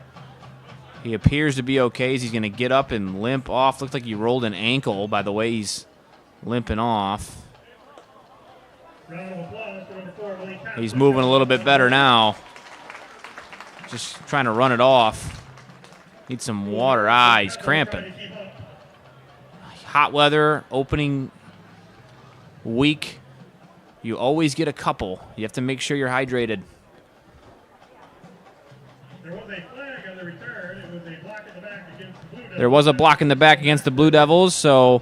He appears to be okay. He's going to get up and limp off. Looks like he rolled an ankle by the way he's limping off. Round of applause for number 4, Willie Thompson. He's moving a little bit better now. Just trying to run it off. Needs some water. He's cramping. Hot weather, opening week. You always get a couple. You have to make sure you're hydrated. There was a flag on the return. It was a block in the back against the Blue Devils. There was a block in the back against the Blue Devils, so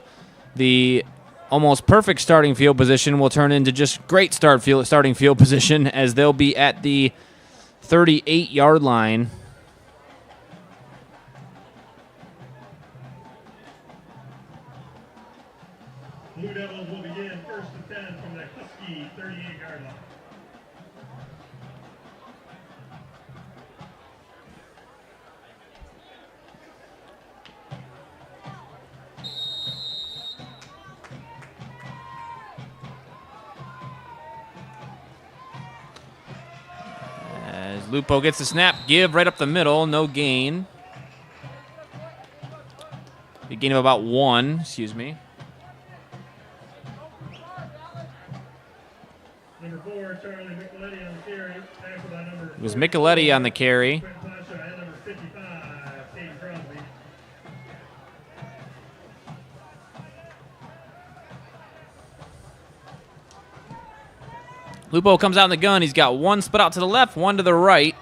the almost perfect starting field position will turn into just great starting field position as they'll be at the 38-yard line. Blue Devils will begin 1st and 10 from the Husky 38-yard line. As Lupo gets the snap, give right up the middle, no gain. A gain of about 1, excuse me. Number 4, Charlie Micheletti on the carry. Tackled by number It was Micheletti on the carry. Quentin Pasha and number 55, Caden Crosby. Lupo comes out in the gun. He's got one split out to the left, one to the right.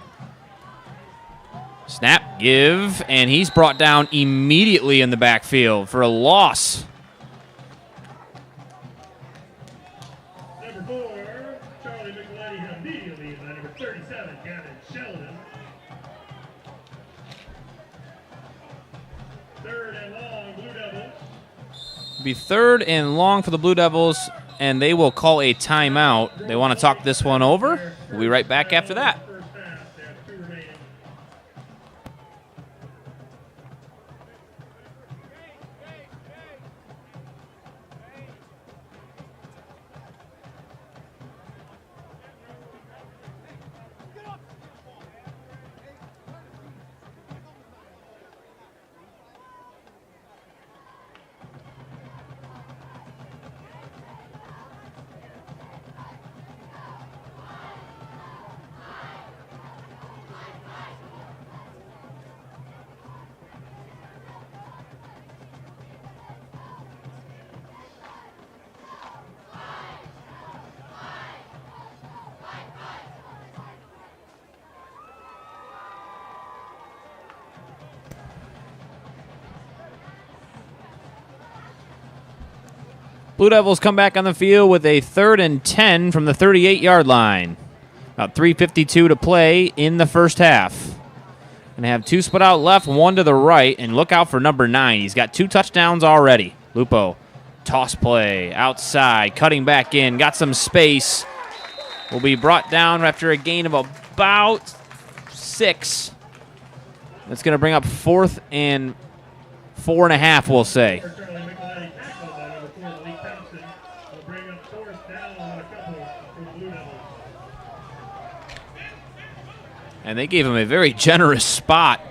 Snap, give, and he's brought down immediately in the backfield for a loss. Number 4, Charlie Micheletti hit immediately by number 37, Gavin Sheldon. 3rd and long, Blue Devils. It'll be 3rd and long for the Blue Devils, and they will call a timeout. They want to talk this one over. We'll be right back after that. First half, they have 2 remaining. Blue Devils come back on the field with a 3rd and 10 from the 38-yard line. About 3:52 to play in the first half. Going to have 2 split out left, 1 to the right, and look out for number 9. He's got 2 touchdowns already. Lupo, toss play, outside, cutting back in, got some space. Will be brought down after a gain of about 6. That's going to bring up 4th and 4.5, we'll say. And they gave him a very generous spot,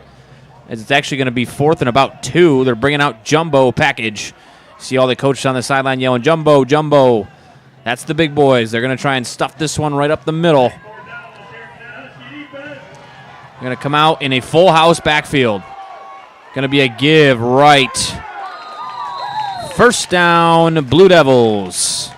as it's actually going to be 4th and about 2. They're bringing out Jumbo package. See all the coaches on the sideline yelling, Jumbo, Jumbo. That's the big boys. They're going to try and stuff this one right up the middle. They're going to come out in a full house backfield. Going to be a give right. First down, Blue Devils.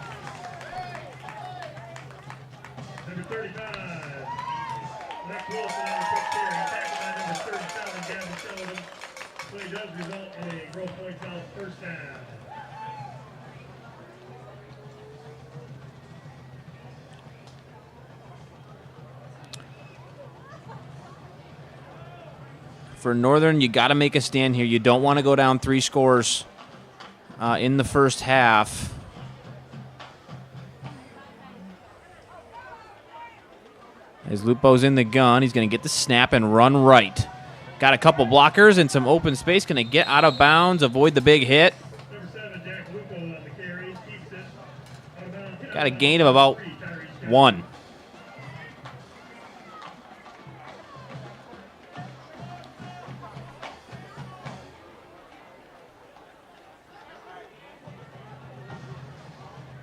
For Northern, you got to make a stand here. You don't want to go down 3 scores in the first half. As Lupo's in the gun, he's going to get the snap and run right. Got a couple blockers and some open space. Going to get out of bounds, avoid the big hit. Got a gain of about 1.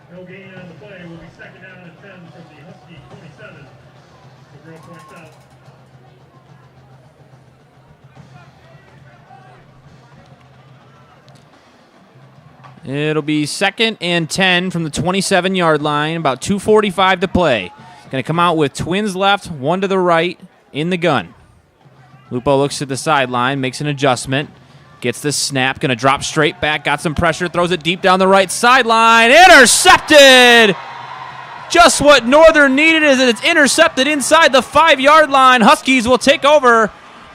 No gain on the play. Will be 2nd down and 10 from the Husky 27 to Grosse Pointe South. It'll be 2nd and 10 from the 27-yard line. About 2:45 to play. Going to come out with twins left, 1 to the right in the gun. Lupo looks to the sideline, makes an adjustment. Gets the snap, going to drop straight back, got some pressure, throws it deep down the right sideline. Intercepted! Just what Northern needed is that it's intercepted inside the 5-yard line. Huskies will take over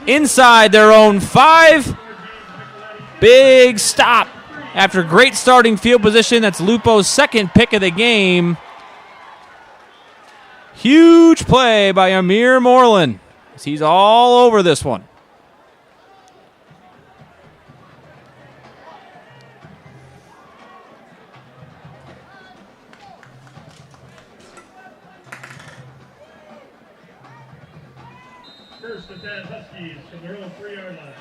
inside their own 5. Big stop after great starting field position. That's Lupo's 2nd pick of the game. Huge play by Amir Moreland. He's all over this one. First and 10 Huskies from their own 3-yard line.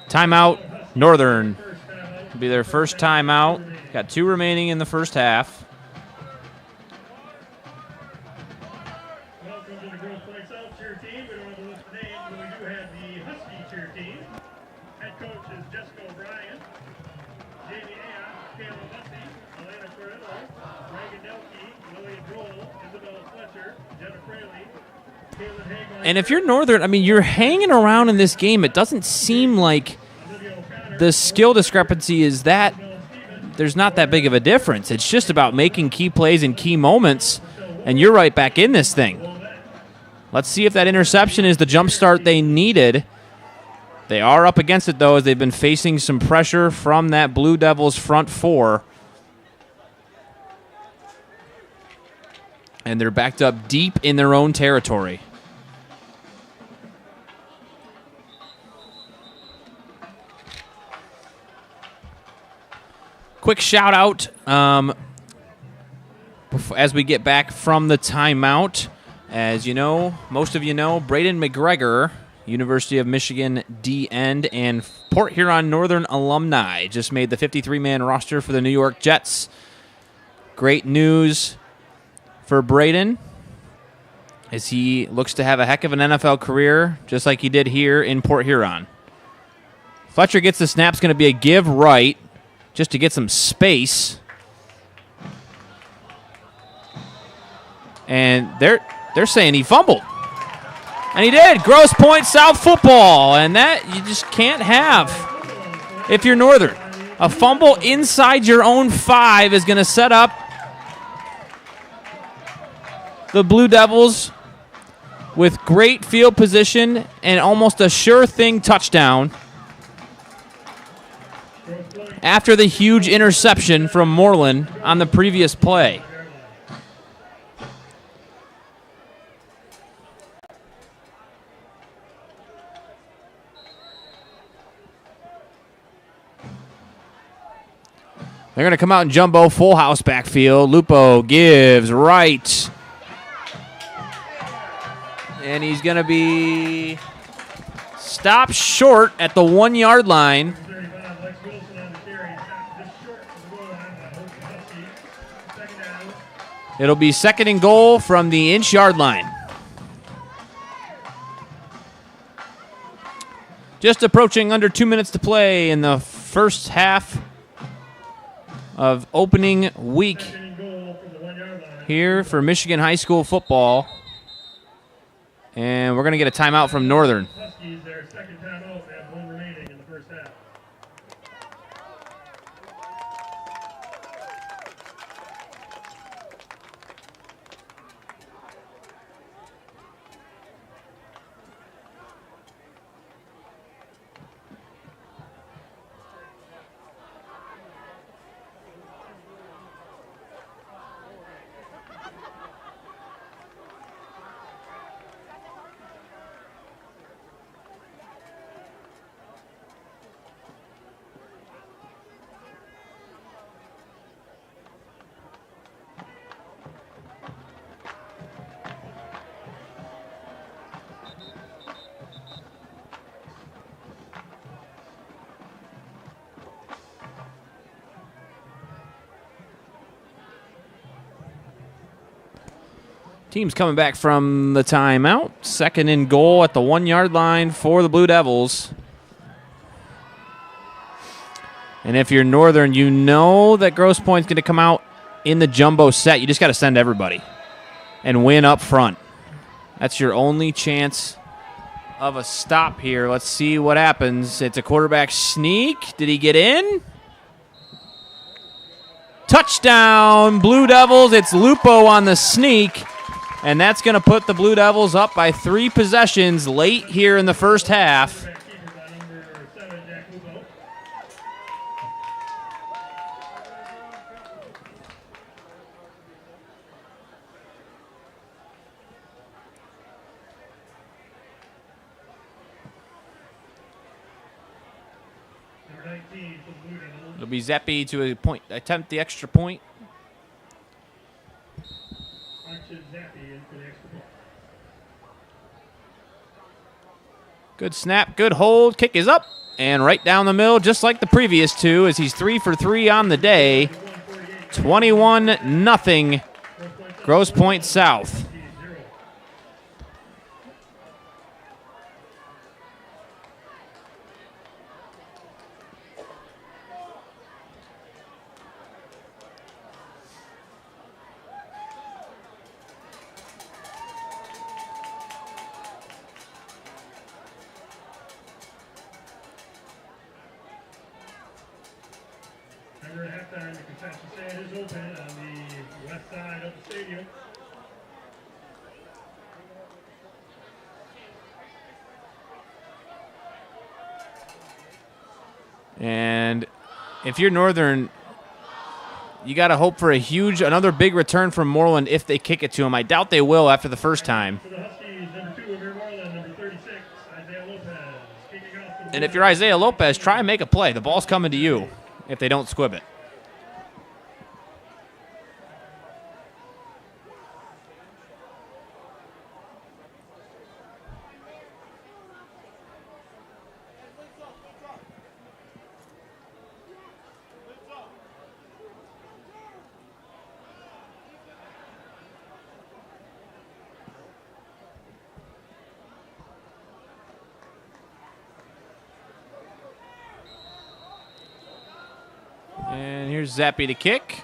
Timeout, Northern. It'll be their first timeout. Got 2 remaining in the first half. Welcome to the Grosse Pointe South cheer team. We don't have a list of names, but we do have the Husky cheer team. Head coach is Jessica O'Brien, Jamie Ayotte, Kayla Bussey, Elena Corrillo, Reagan Nelke, Lillian Droll, Isabella Fletcher, Jenna Fraley, Caitlin Hagel. And if you're Northern, I mean, you're hanging around in this game. It doesn't seem like the skill discrepancy is that there's not that big of a difference. It's just about making key plays in key moments, and you're right back in this thing. Let's see if that interception is the jump start they needed. They are up against it, though, as they've been facing some pressure from that Blue Devils front 4. And they're backed up deep in their own territory. Quick shout out as we get back from the timeout. As you know, most of you know, Braden McGregor, University of Michigan D-end and Port Huron Northern alumni, just made the 53-man roster for the New York Jets. Great news for Braden as he looks to have a heck of an NFL career, just like he did here in Port Huron. Fletcher gets the snap. It's going to be a give right, just to get some space. And they're saying he fumbled. And he did. Grosse Pointe South football. And that you just can't have if you're Northern. A fumble inside your own 5 is going to set up the Blue Devils with great field position and almost a sure thing touchdown after the huge interception from Moreland on the previous play. They're going to come out in jumbo, full house backfield. Lupo gives right. And he's going to be stopped short at the 1-yard line. It'll be 2nd and goal from the inch-yard line. Just approaching under 2 minutes to play in the first half of opening week here for Michigan high school football. And we're going to get a timeout from Northern. Huskies, their second timeout. They have 1 remaining in the first half. Team's coming back from the timeout. 2nd and goal at the 1-yard line for the Blue Devils. And if you're Northern, you know that Grosse Pointe's going to come out in the jumbo set. You just got to send everybody and win up front. That's your only chance of a stop here. Let's see what happens. It's a quarterback sneak. Did he get in? Touchdown, Blue Devils. It's Lupo on the sneak. And that's going to put the Blue Devils up by 3 possessions late here in the first half. It'll be Zeppi to attempt the extra point. Good snap, good hold, kick is up, and right down the middle, just like the previous 2, as he's 3 for 3 on the day. 21-0, Grosse Pointe South. And if you're Northern, you got to hope for another big return from Moreland if they kick it to him. I doubt they will after the first time. And if you're Isaiah Lopez, try and make a play. The ball's coming to you if they don't squib it. And here's Zappi to kick.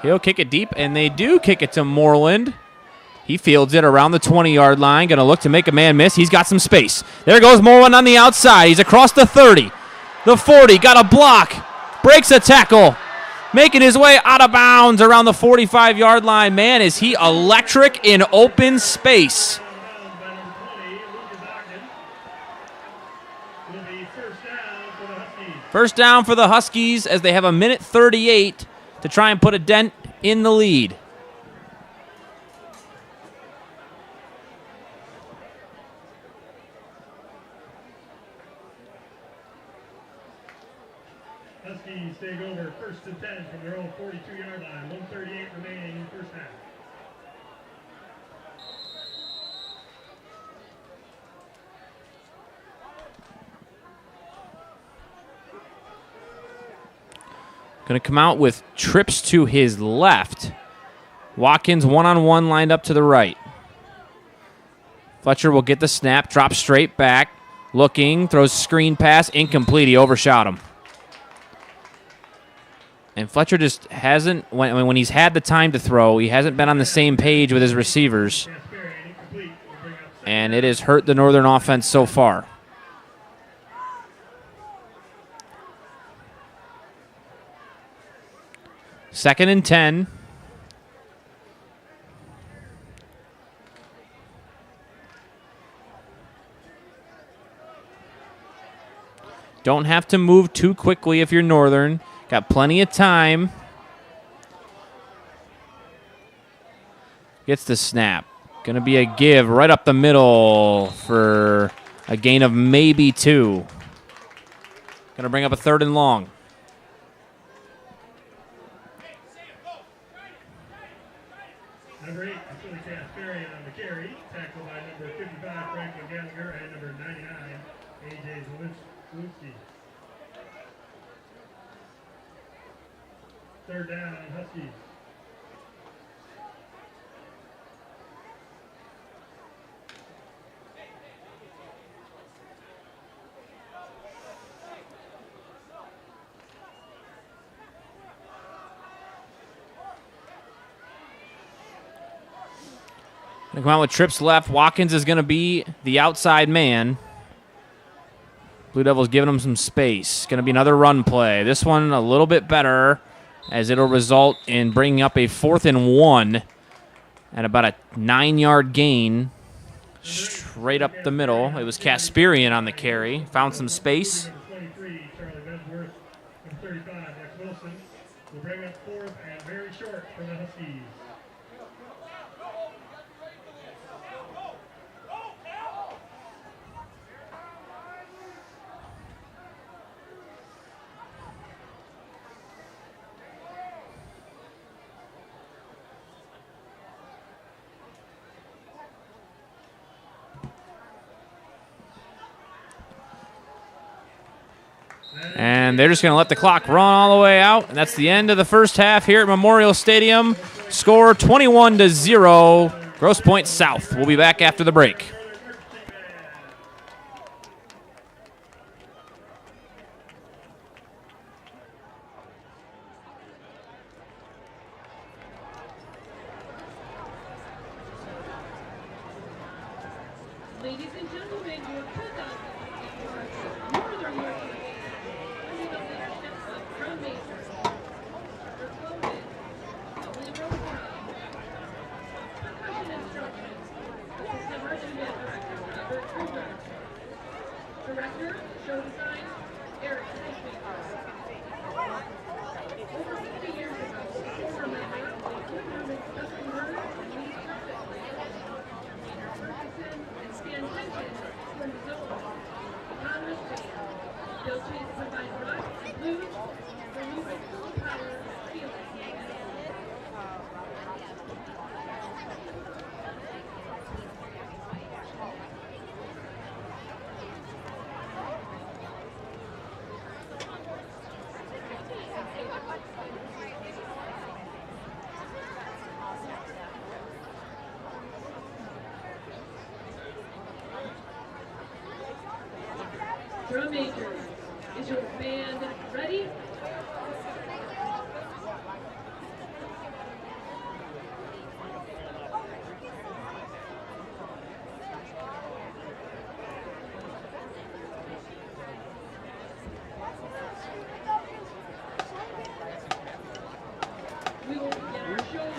He'll kick it deep, and they do kick it to Moreland. He fields it around the 20-yard line. Going to look to make a man miss. He's got some space. There goes Morwan on the outside. He's across the 30. The 40. Got a block. Breaks a tackle. Making his way out of bounds around the 45-yard line. Man, is he electric in open space. First down for the Huskies as they have a minute 38 to try and put a dent in the lead. Huskies take over 1st and 10 from their own 42-yard line. 1:38 remaining in the first half. Going to come out with trips to his left. Watkins one-on-one lined up to the right. Fletcher will get the snap, drop straight back. Looking, throws screen pass, incomplete. He overshot him. And Fletcher just hasn't, when he's had the time to throw, he hasn't been on the same page with his receivers. And it has hurt the Northern offense so far. Second and 10. Don't have to move too quickly if you're Northern. Got plenty of time. Gets the snap. Going to be a give right up the middle for a gain of maybe 2. Going to bring up a 3rd and long. Number 8, Vasily Kasparian on the carry. Tackled by number 55, Franklin Gallagher, and number 99, A.J. Zalewski. 3rd down on Huskies. Going to come out with trips left. Watkins is going to be the outside man. Blue Devils giving him some space. Going to be another run play. This one a little bit better as it'll result in bringing up a 4th and 1 at about a 9-yard gain straight up the middle. It was Kasparian on the carry. Found some space. 23, Charlie Besworth. Number 35, Rex Wilson. Will bring up 4th and very short for the Huskies. And they're just going to let the clock run all the way out. And that's the end of the first half here at Memorial Stadium. Score 21-0, Grosse Pointe South. We'll be back after the break. Ladies and gentlemen, your 2018 Northern Yorkshire under the leadership of drum major, recorded William Rosari, percussion instruction, assistant merchandise director Robert Kruger, director show design Eric Sismaker. Over 50 years ago, former member of the Woodrumm's Custom Murder and Lead Carpet Peter Ferguson and Stan Henson were his own. Congress band. Bill Chase provides rock and blues for moving full power feeling. Drum majors, is your band ready? We will begin our show.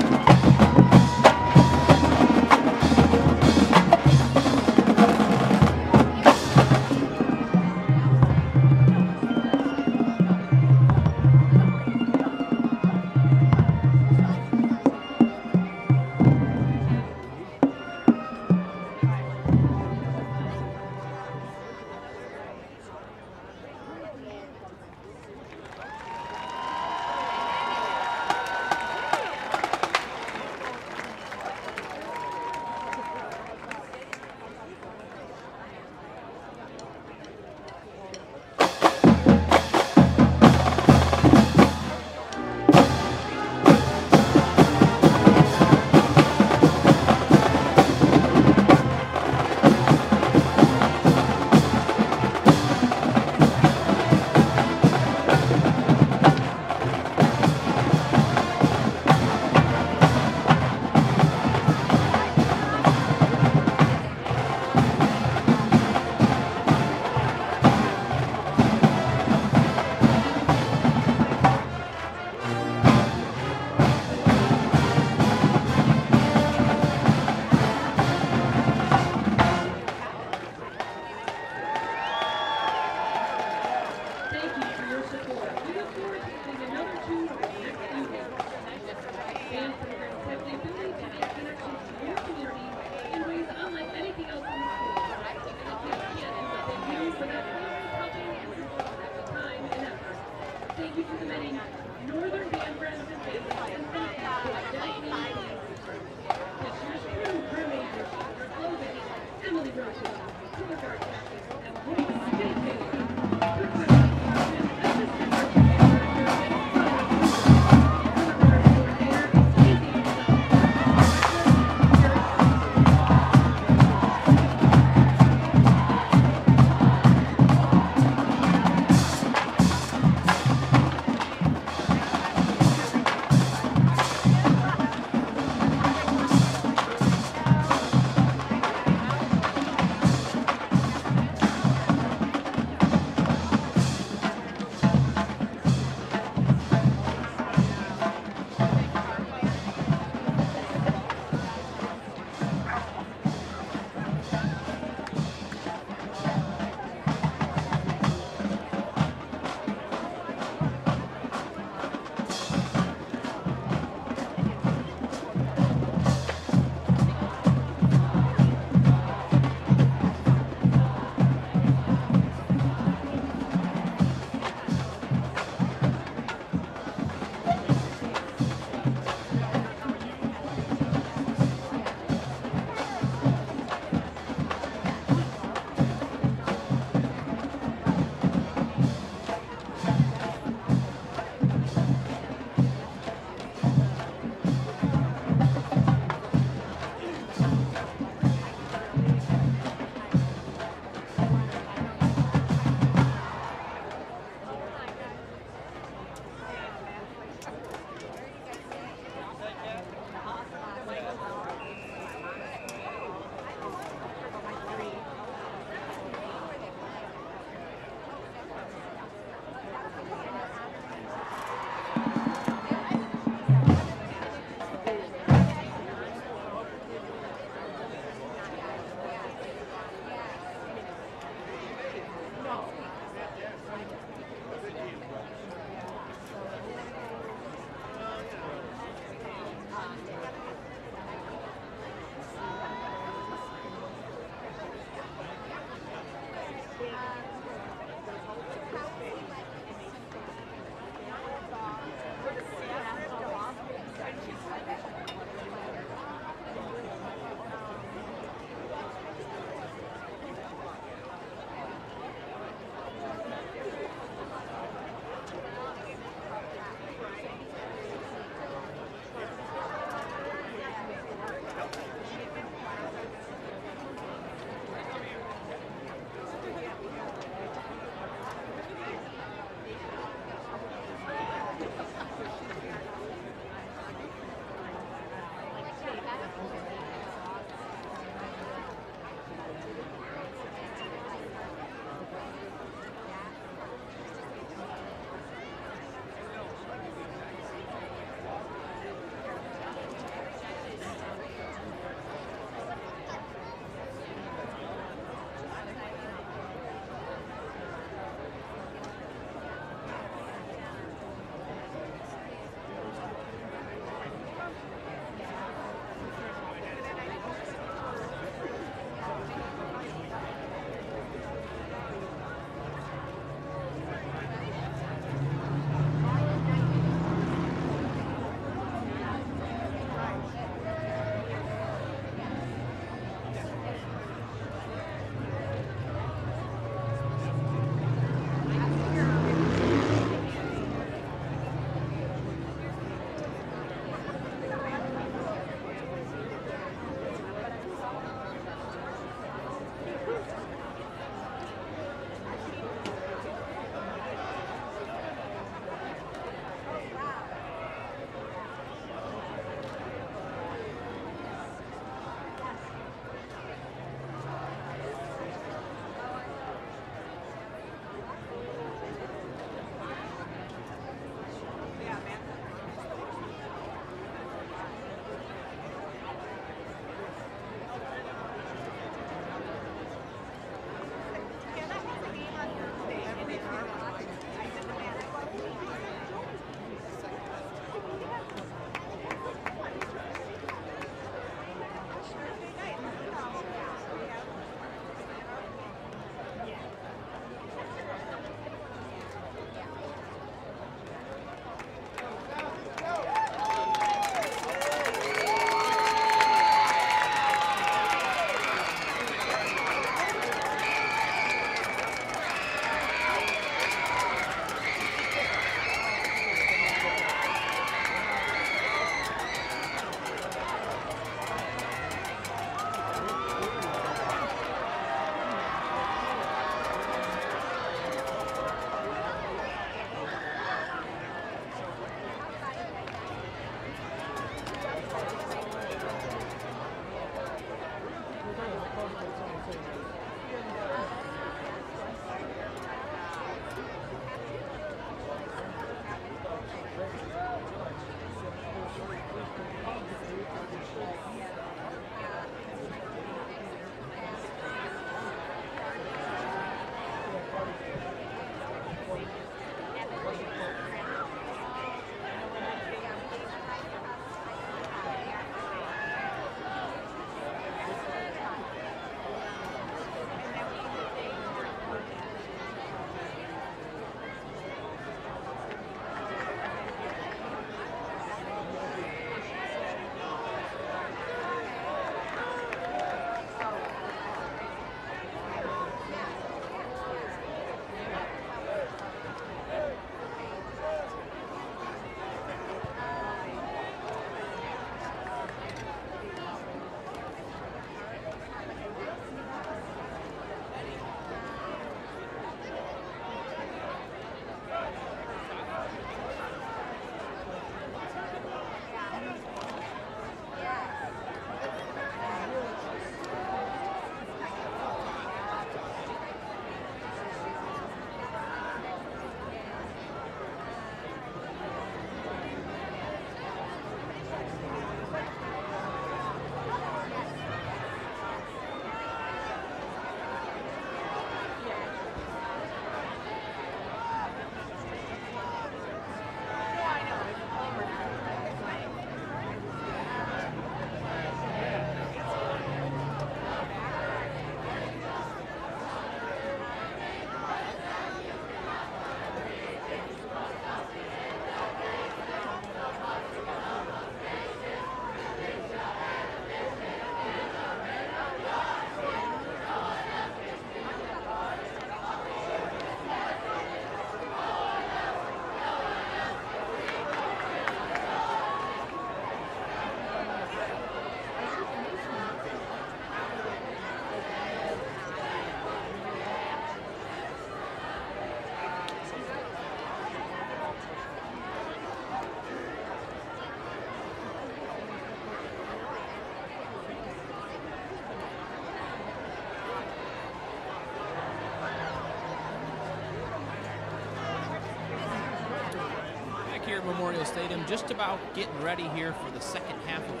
at Memorial Stadium, just about getting ready here for the second half of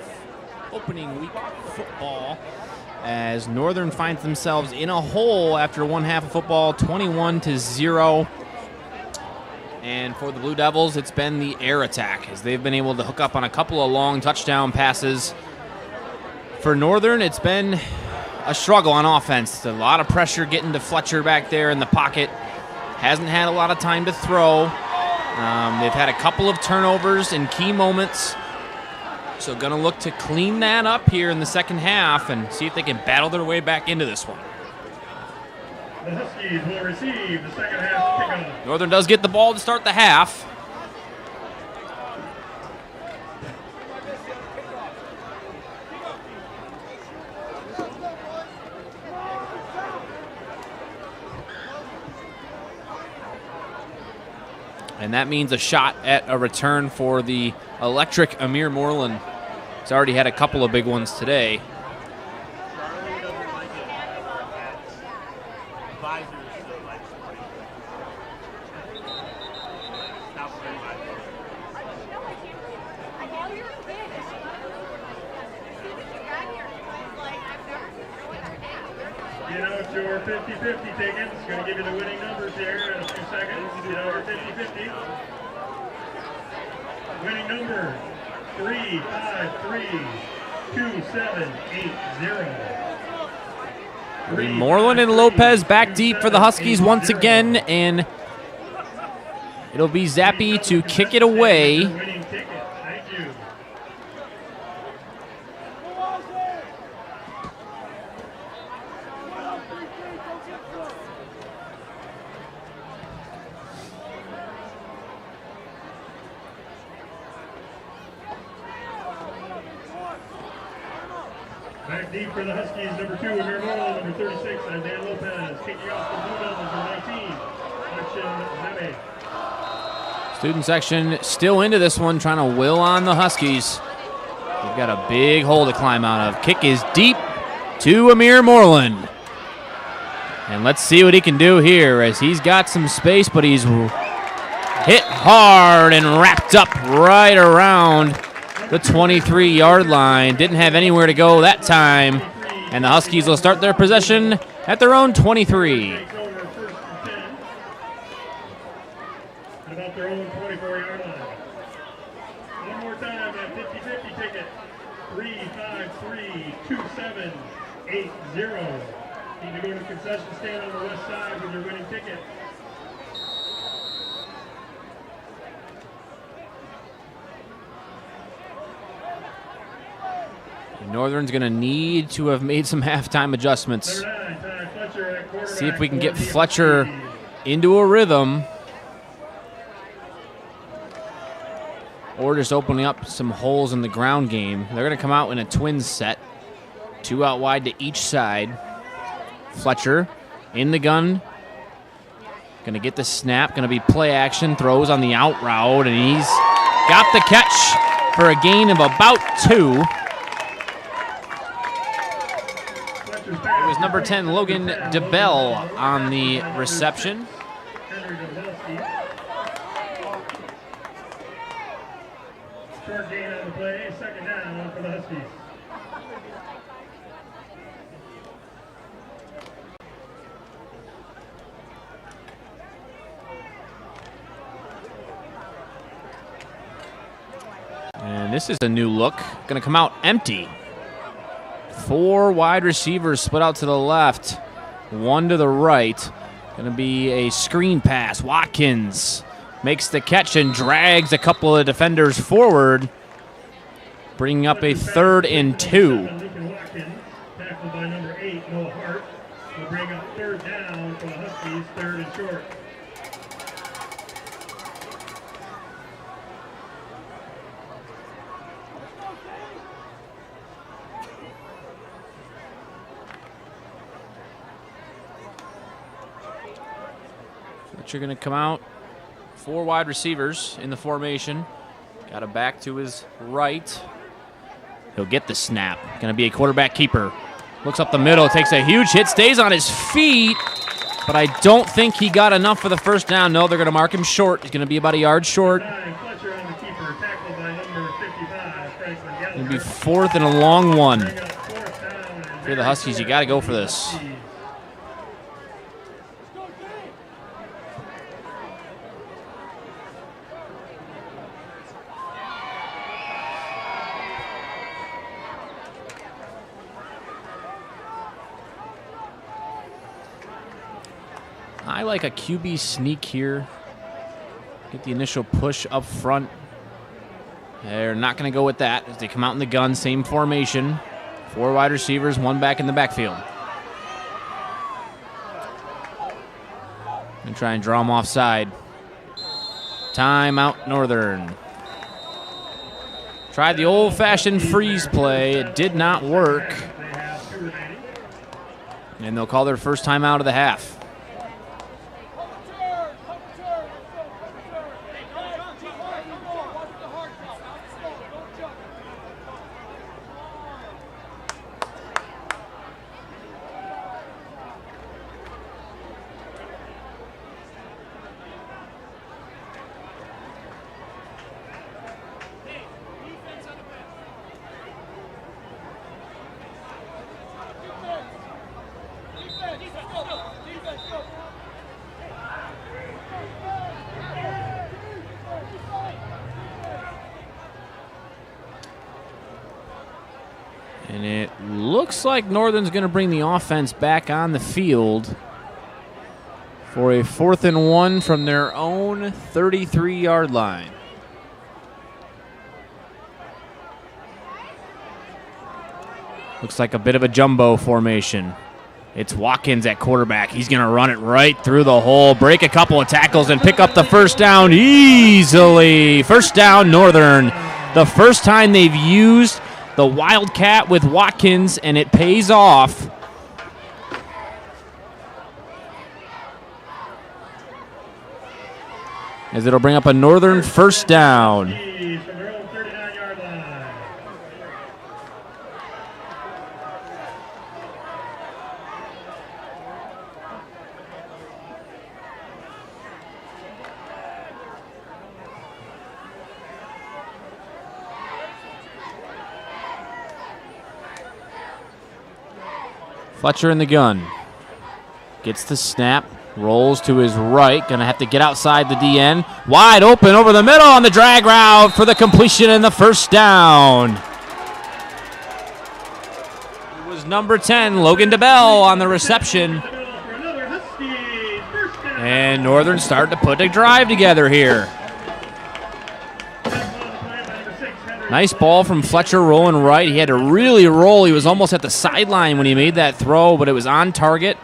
opening week football, as Northern finds themselves in a hole after one half of football, 21-0. And for the Blue Devils, it's been the air attack, as they've been able to hook up on a couple of long touchdown passes. For Northern, it's been a struggle on offense. A lot of pressure getting to Fletcher back there in the pocket. Hasn't had a lot of time to throw. They've had a couple of turnovers in key moments. So going to look to clean that up here in the second half and see if they can battle their way back into this one. The Huskies will receive the second half kickoff. Northern does get the ball to start the half. And that means a shot at a return for the electric Amir Moreland. He's already had a couple of big ones today. Get out your 50-50 tickets. Going to give you the winning numbers here in a few seconds. Get out your 50-50. Winning number 3532780. Moreland and Lopez back deep for the Huskies once again, and it'll be Zappi to kick it away. Winning ticket. Thank you. Back deep for the Huskies, number 2, Amir Moreland, number 36, Isaiah Lopez. Kicking off the Blue Devils, number 19, Akshan Zebe. Student section still into this one, trying to will on the Huskies. They've got a big hole to climb out of. Kick is deep to Amir Moreland. And let's see what he can do here, as he's got some space, but he's hit hard and wrapped up right around the 23-yard line. Didn't have anywhere to go that time. And the Huskies will start their possession at their own 23. Takes over first and 10. At about their own 24-yard line. One more time, that 50-50 ticket. 3532780. Need to go to the concession stand on the west side with your winning ticket. Northern's going to need to have made some halftime adjustments. Number 9, Ty Fletcher at quarterback. See if we can get for the Fletcher Huskies. into a rhythm, or just opening up some holes in the ground game. They're going to come out in a twins set, 2 out wide to each side. Fletcher in the gun, going to get the snap, going to be play action, throws on the out route, and he's got the catch for a gain of about 2. It was number 10, Logan DeBell, on the reception. Henry Dombrowski. Short gain on the play, second down for the Huskies. And this is a new look. Going to come out empty. 4 wide receivers split out to the left, 1 to the right. Going to be a screen pass. Watkins makes the catch and drags a couple of defenders forward, bringing up a 3rd and 2. Lucan Watkins, tackled by number 8, Noah Hart, will bring up 3rd down for the Huskies, 3rd and short. You're going to come out, 4 wide receivers in the formation. Got a back to his right. He'll get the snap. Going to be a quarterback keeper. Looks up the middle, takes a huge hit, stays on his feet, but I don't think he got enough for the first down. No, they're going to mark him short. He's going to be about a yard short. 9, Fletcher on the be 4th and a long one. Bring up 4th down. If you're the Huskies, you got to go for this. I like a QB sneak here. Get the initial push up front. They're not going to go with that as they come out in the gun. Same formation. 4 wide receivers, 1 back in the backfield. And try and draw them offside. Timeout Northern. Tried the old-fashioned freeze play. It did not work. And they'll call their first timeout of the half. And it looks like Northern's going to bring the offense back on the field for a 4th and 1 from their own 33-yard line. Looks like a bit of a jumbo formation. It's Watkins at quarterback. He's going to run it right through the hole, break a couple of tackles, and pick up the first down easily. First down, Northern. The first time they've used the Wildcat with Watkins, and it pays off. As it'll bring up a Northern first down. Fletcher in the gun. Gets the snap. Rolls to his right. Going to have to get outside the DN. Wide open over the middle on the drag route for the completion and the first down. It was number 10, Logan DeBell, on the reception. And Northern starting to put a drive together here. Nice ball from Fletcher rolling right. He had to really roll. He was almost at the sideline when he made that throw, but it was on target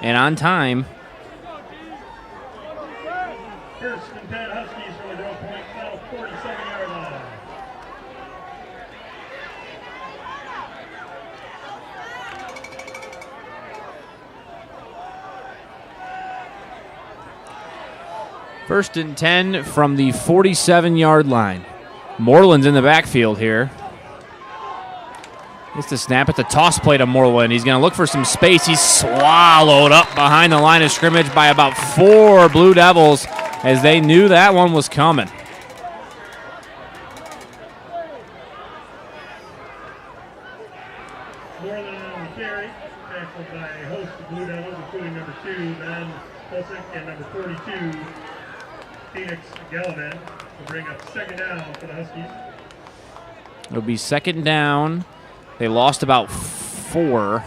and on time. First and 10 Huskies from the Grosse Pointe, now 47-yard line. First and 10 from the 47-yard line. Moreland's in the backfield here. Gets the snap at the toss play to Moreland. He's going to look for some space. He's swallowed up behind the line of scrimmage by about 4 Blue Devils as they knew that one was coming. Moreland on the carry, tackled by a host of Blue Devils, including number 2, Ben Pulsick, and number 42, Phoenix Gallivan. Will bring up second down for the Huskies. It'll be second down. They lost about 4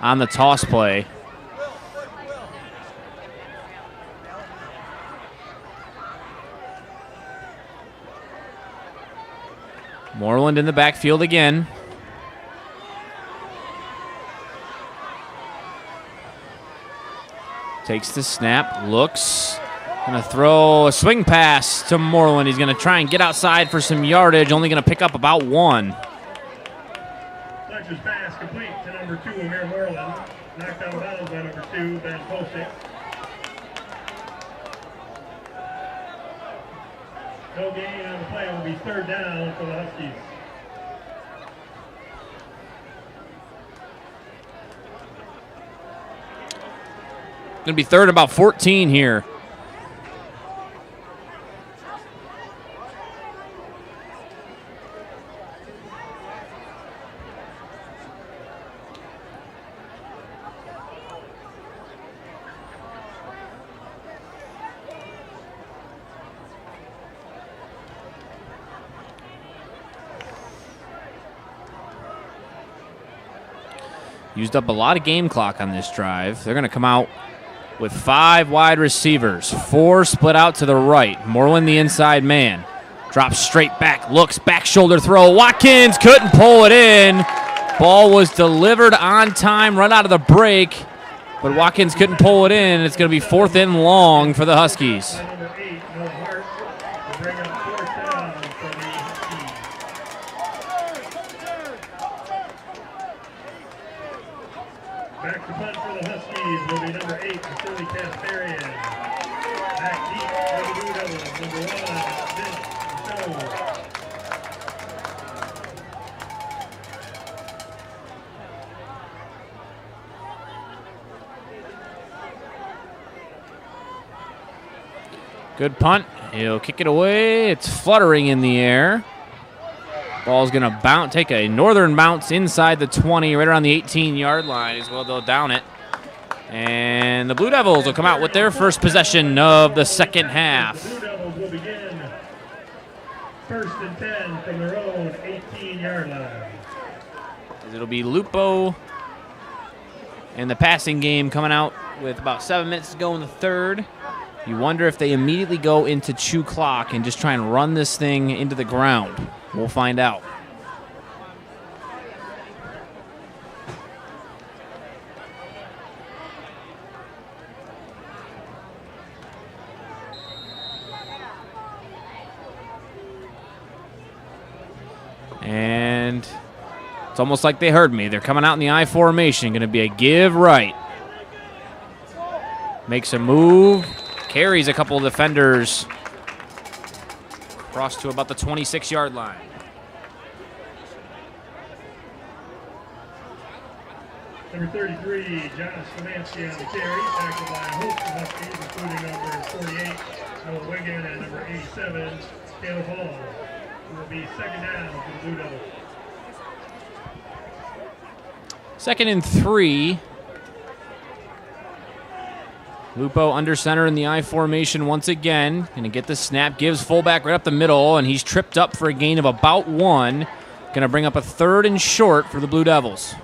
on the toss play. Moreland in the backfield again. Takes the snap, looks. Going to throw a swing pass to Moreland. He's going to try and get outside for some yardage, only going to pick up about 1. Fletcher's pass complete to number 2, Amir Moreland. Knocked out of bounds by number 2, Ben Pulsick. No gain on the play. It will be third down for the Huskies. Going to be third about 14 here. Used up a lot of game clock on this drive. They're going to come out with 5 wide receivers. 4 split out to the right. Moreland the inside man. Drops straight back, looks, back shoulder throw. Watkins couldn't pull it in. Ball was delivered on time, run out of the break, but Watkins couldn't pull it in. It's going to be 4th and long for the Huskies. Number 8, no Hart, to bring up 4th down for the Huskies. Back to punt for the Huskies will be number 8, Vasily Kasparian. Back deep for the Blue Devils, number 1, Vince Jones. Good punt. He'll kick it away. It's fluttering in the air. Ball's going to bounce, take a northern bounce inside the 20, right around the 18-yard line as well. They'll down it. And the Blue Devils will come out with their first possession of the second half. The Blue Devils will begin 1st and 10 from their own 18-yard line. It'll be Lupo and the passing game coming out with about 7 minutes to go in the third. You wonder if they immediately go into chew clock and just try and run this thing into the ground. We'll find out. And it's almost like they heard me. They're coming out in the I formation. Going to be a give right. Makes a move. Carries a couple of defenders across to about the 26-yard line. Number 33, Josh Szymanski on the carry, tackled by a host of Huskies, including number 48, Noah Wiggin, and number 87, Caleb Hall. It will be 2nd down for the Blue Devils. 2nd and 3. Lupo under center in the I formation once again. Going to get the snap, gives fullback right up the middle, and he's tripped up for a gain of about 1. Going to bring up a 3rd and short for the Blue Devils.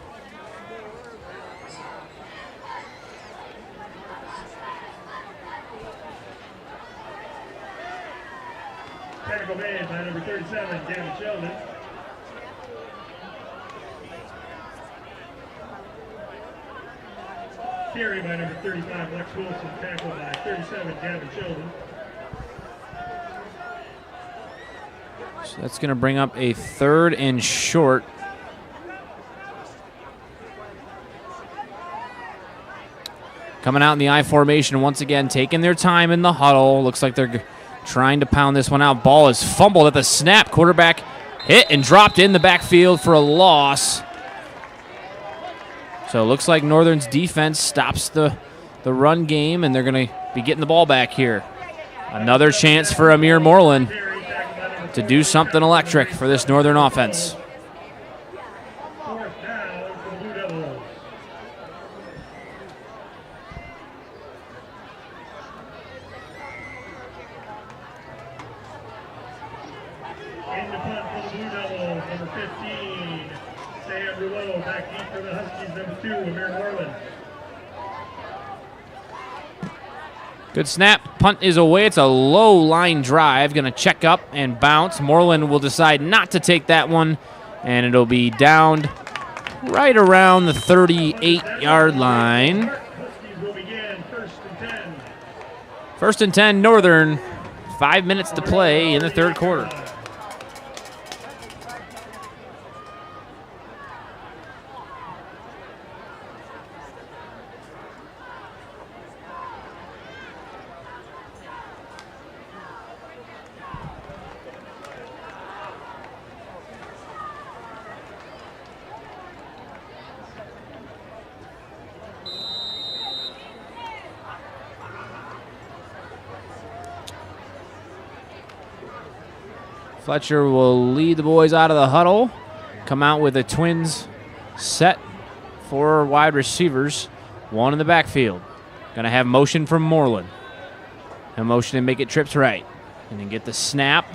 Tackle made by number 37, Gavin Sheldon. Carry by number 35, Lex Wilson, tackled by 37, Gavin Sheldon. So that's going to bring up a 3rd and short. Coming out in the I formation once again, taking their time in the huddle. Looks like they're trying to pound this one out. Ball is fumbled at the snap. Quarterback hit and dropped in the backfield for a loss. So it looks like Northern's defense stops the run game, and they're going to be getting the ball back here. Another chance for Amir Moreland to do something electric for this Northern offense. 4th down for the Blue Devils. In the punt for the Blue Devils, number 15, Sam Rouleau. Back deep for the Huskies, number 2, Amir Moreland. Good snap. Punt is away. It's a low line drive. Going to check up and bounce. Moreland will decide not to take that one, and it'll be downed right around the 38-yard line. Huskies will begin 1st and 10. 1st and 10, Northern. 5 minutes to play in the third quarter. Fletcher will lead the boys out of the huddle. Come out with a Twins set, 4 wide receivers, 1 in the backfield. Going to have motion from Moreland. A motion and make it trips right. And then get the snap.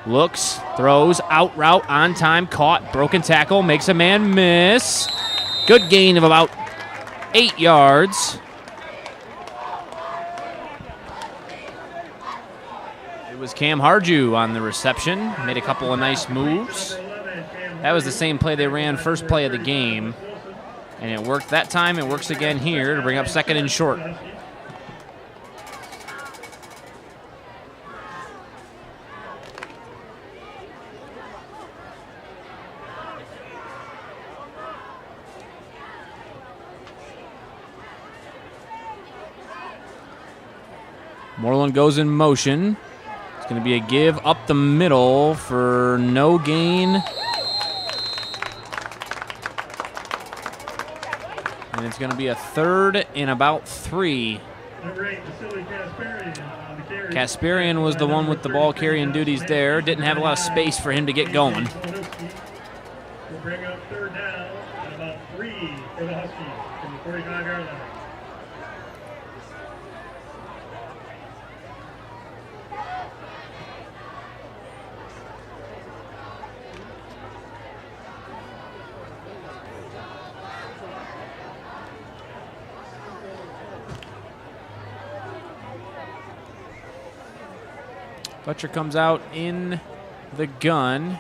Looks, throws, out route, on time, caught, broken tackle, makes a man miss. Good gain of about 8 yards. It was Cam Harju on the reception. Made a couple of nice moves. That was the same play they ran first play of the game. And it worked that time. It works again here to bring up 2nd and short. Moreland goes in motion. It's going to be a give up the middle for no gain. And it's going to be a 3rd and about 3. Kasparian was the one with the ball carrying duties there. Didn't have a lot of space for him to get going. We'll bring up 3rd down and about 3 for the Huskies from the 45-yard line. Fletcher comes out in the gun.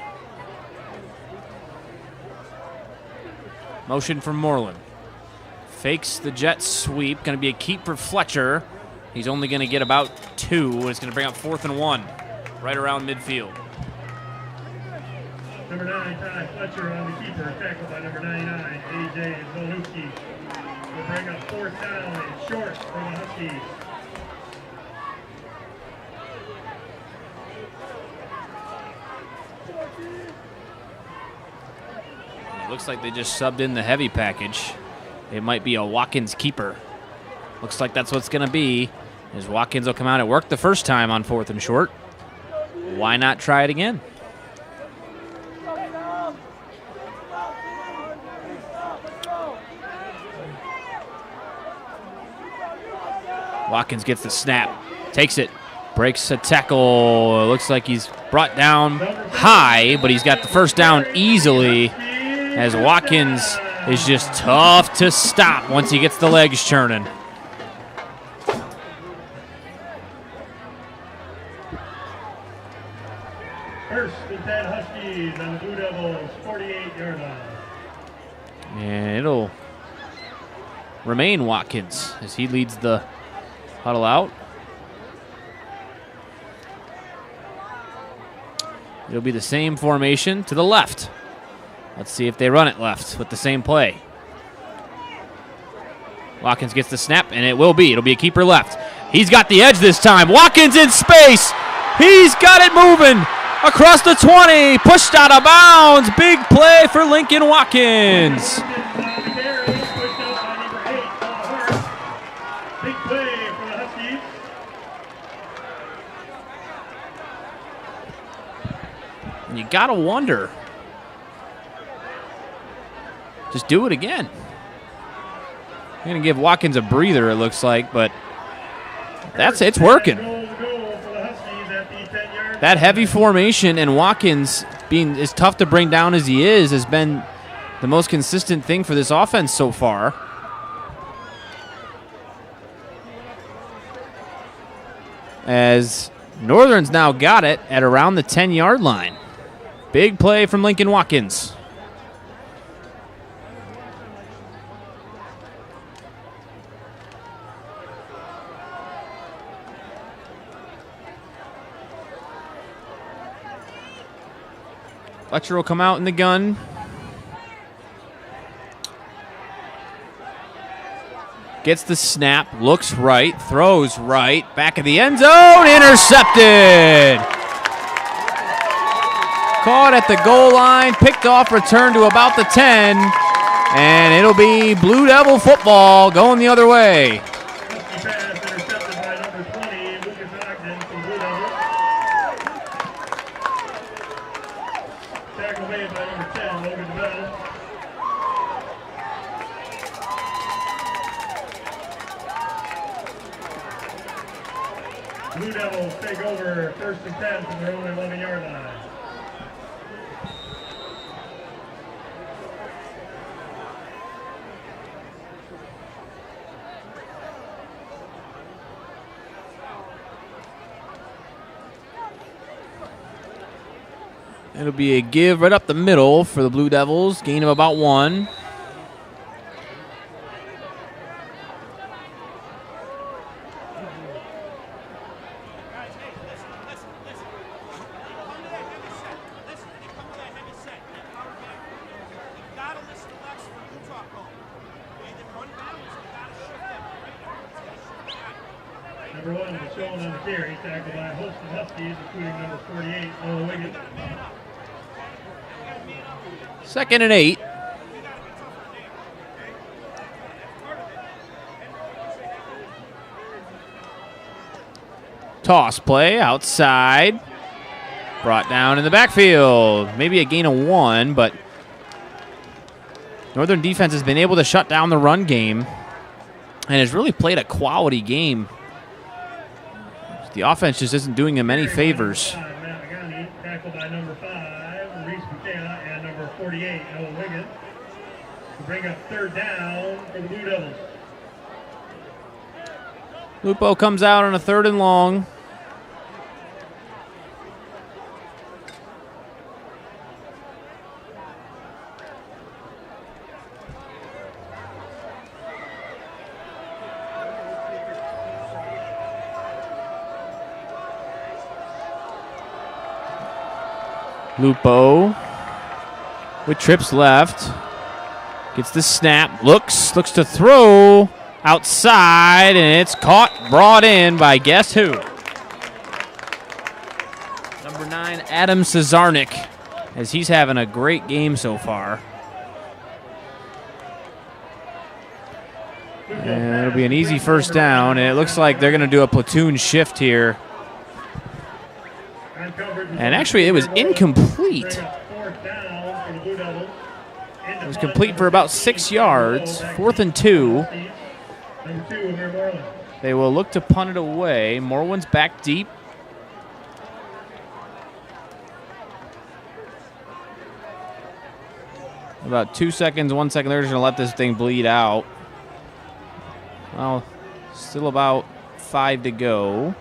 Motion from Moreland. Fakes the jet sweep. Going to be a keep for Fletcher. He's only going to get about 2. And it's going to bring up 4th and 1 right around midfield. Number 9, Ty Fletcher on the keeper. Tackled by number 99, A.J. Zolnowski. Will bring up 4th down and short for the Huskies. Looks like they just subbed in the heavy package. It might be a Watkins keeper. Looks like that's what's going to be. As Watkins will come out. It worked the first time on 4th and short. Why not try it again? Watkins gets the snap. Takes it. Breaks a tackle. Looks like he's brought down high, but he's got the first down easily. As Watkins is just tough to stop once he gets the legs churning. First and 10 Huskies on the Blue Devils' 48-yard line. And it'll remain Watkins as he leads the huddle out. It'll be the same formation to the left. Let's see if they run it left with the same play. Watkins gets the snap, and it will be. It'll be a keeper left. He's got the edge this time. Watkins in space. He's got it moving across the 20. Pushed out of bounds. Big play for Lincoln Watkins. Big play for the Huskies. And you got to wonder. Just do it again. I'm going to give Watkins a breather, it looks like, but it's working. That heavy formation and Watkins being as tough to bring down as he is has been the most consistent thing for this offense so far. As Northern's now got it at around the 10-yard line. Big play from Lincoln Watkins. Fletcher will come out in the gun. Gets the snap, looks right, throws right, back of the end zone, intercepted. Caught at the goal line, picked off, returned to about the 10, and it'll be Blue Devil football going the other way. Blue Devils take over 1st and 10 from their own 11-yard line. It'll be a give right up the middle for the Blue Devils. Gain of about 1. Number 1 was shown on the carry, tackled by a host of Huskies, including number 48, Noah Wiggins. 2nd and 8. Toss play outside. Brought down in the backfield. Maybe a gain of 1, but Northern defense has been able to shut down the run game and has really played a quality game. The offense just isn't doing him any favors. Tackled by number 5, Reese McKenna, and number 48, Noah Wiggins, to bring up 3rd down for the Blue Devils. Lupo comes out on a 3rd and long. Lupo with trips left. Gets the snap. Looks to throw outside, and it's caught, brought in by guess who? Number 9, Adam Cesarnik, as he's having a great game so far. And it'll be an easy 1st down, and it looks like they're going to do a platoon shift here. And actually, it was incomplete. It was complete for about 6 yards. 4th and 2. They will look to punt it away. Morwin's back deep. About 2 seconds, 1 second. They're just going to let this thing bleed out. Well, still about 5 to go.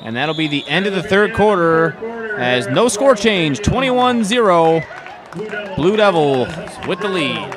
And that'll be the end of the 3rd quarter as no score change, 21-0. Blue Devils with the lead.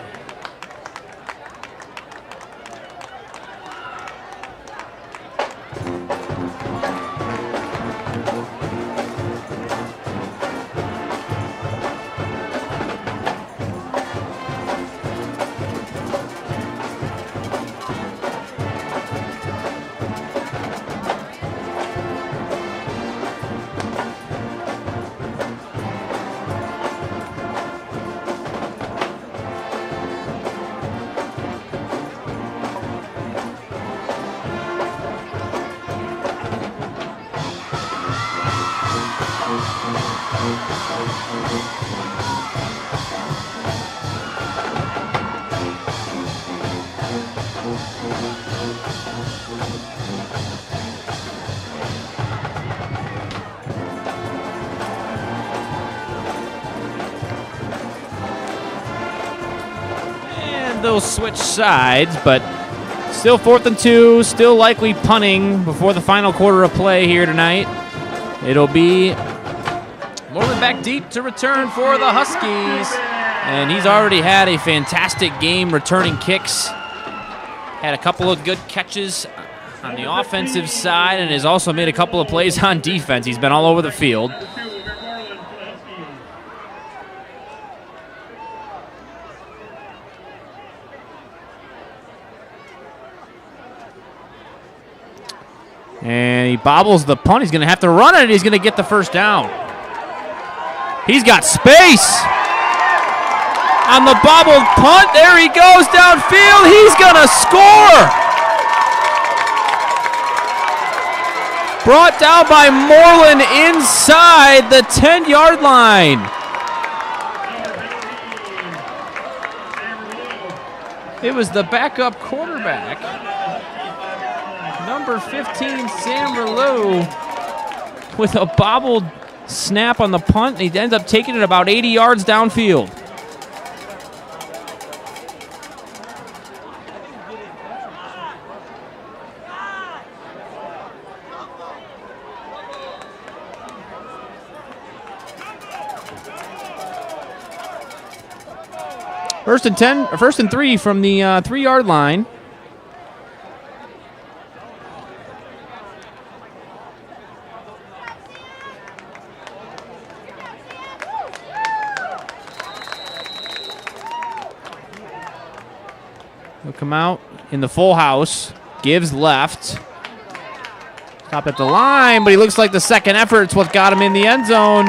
They'll switch sides, but still 4th and 2, still likely punting before the final quarter of play here tonight. It'll be Morgan back deep to return for the Huskies, and he's already had a fantastic game returning kicks. Had a couple of good catches on the offensive side and has also made a couple of plays on defense. He's been all over the field. And he bobbles the punt. He's going to have to run it. He's going to get the 1st down. He's got space on the bobbled punt. There he goes downfield. He's going to score. Brought down by Moreland inside the 10-yard line. It was the backup quarterback. Number 15, Sam Rouleau, with a bobbled snap on the punt. He ends up taking it about 80 yards downfield. First and 3 from the 3-yard line. He'll come out in the full house. Gives left. Stop at the line, but he looks like the second effort's what got him in the end zone.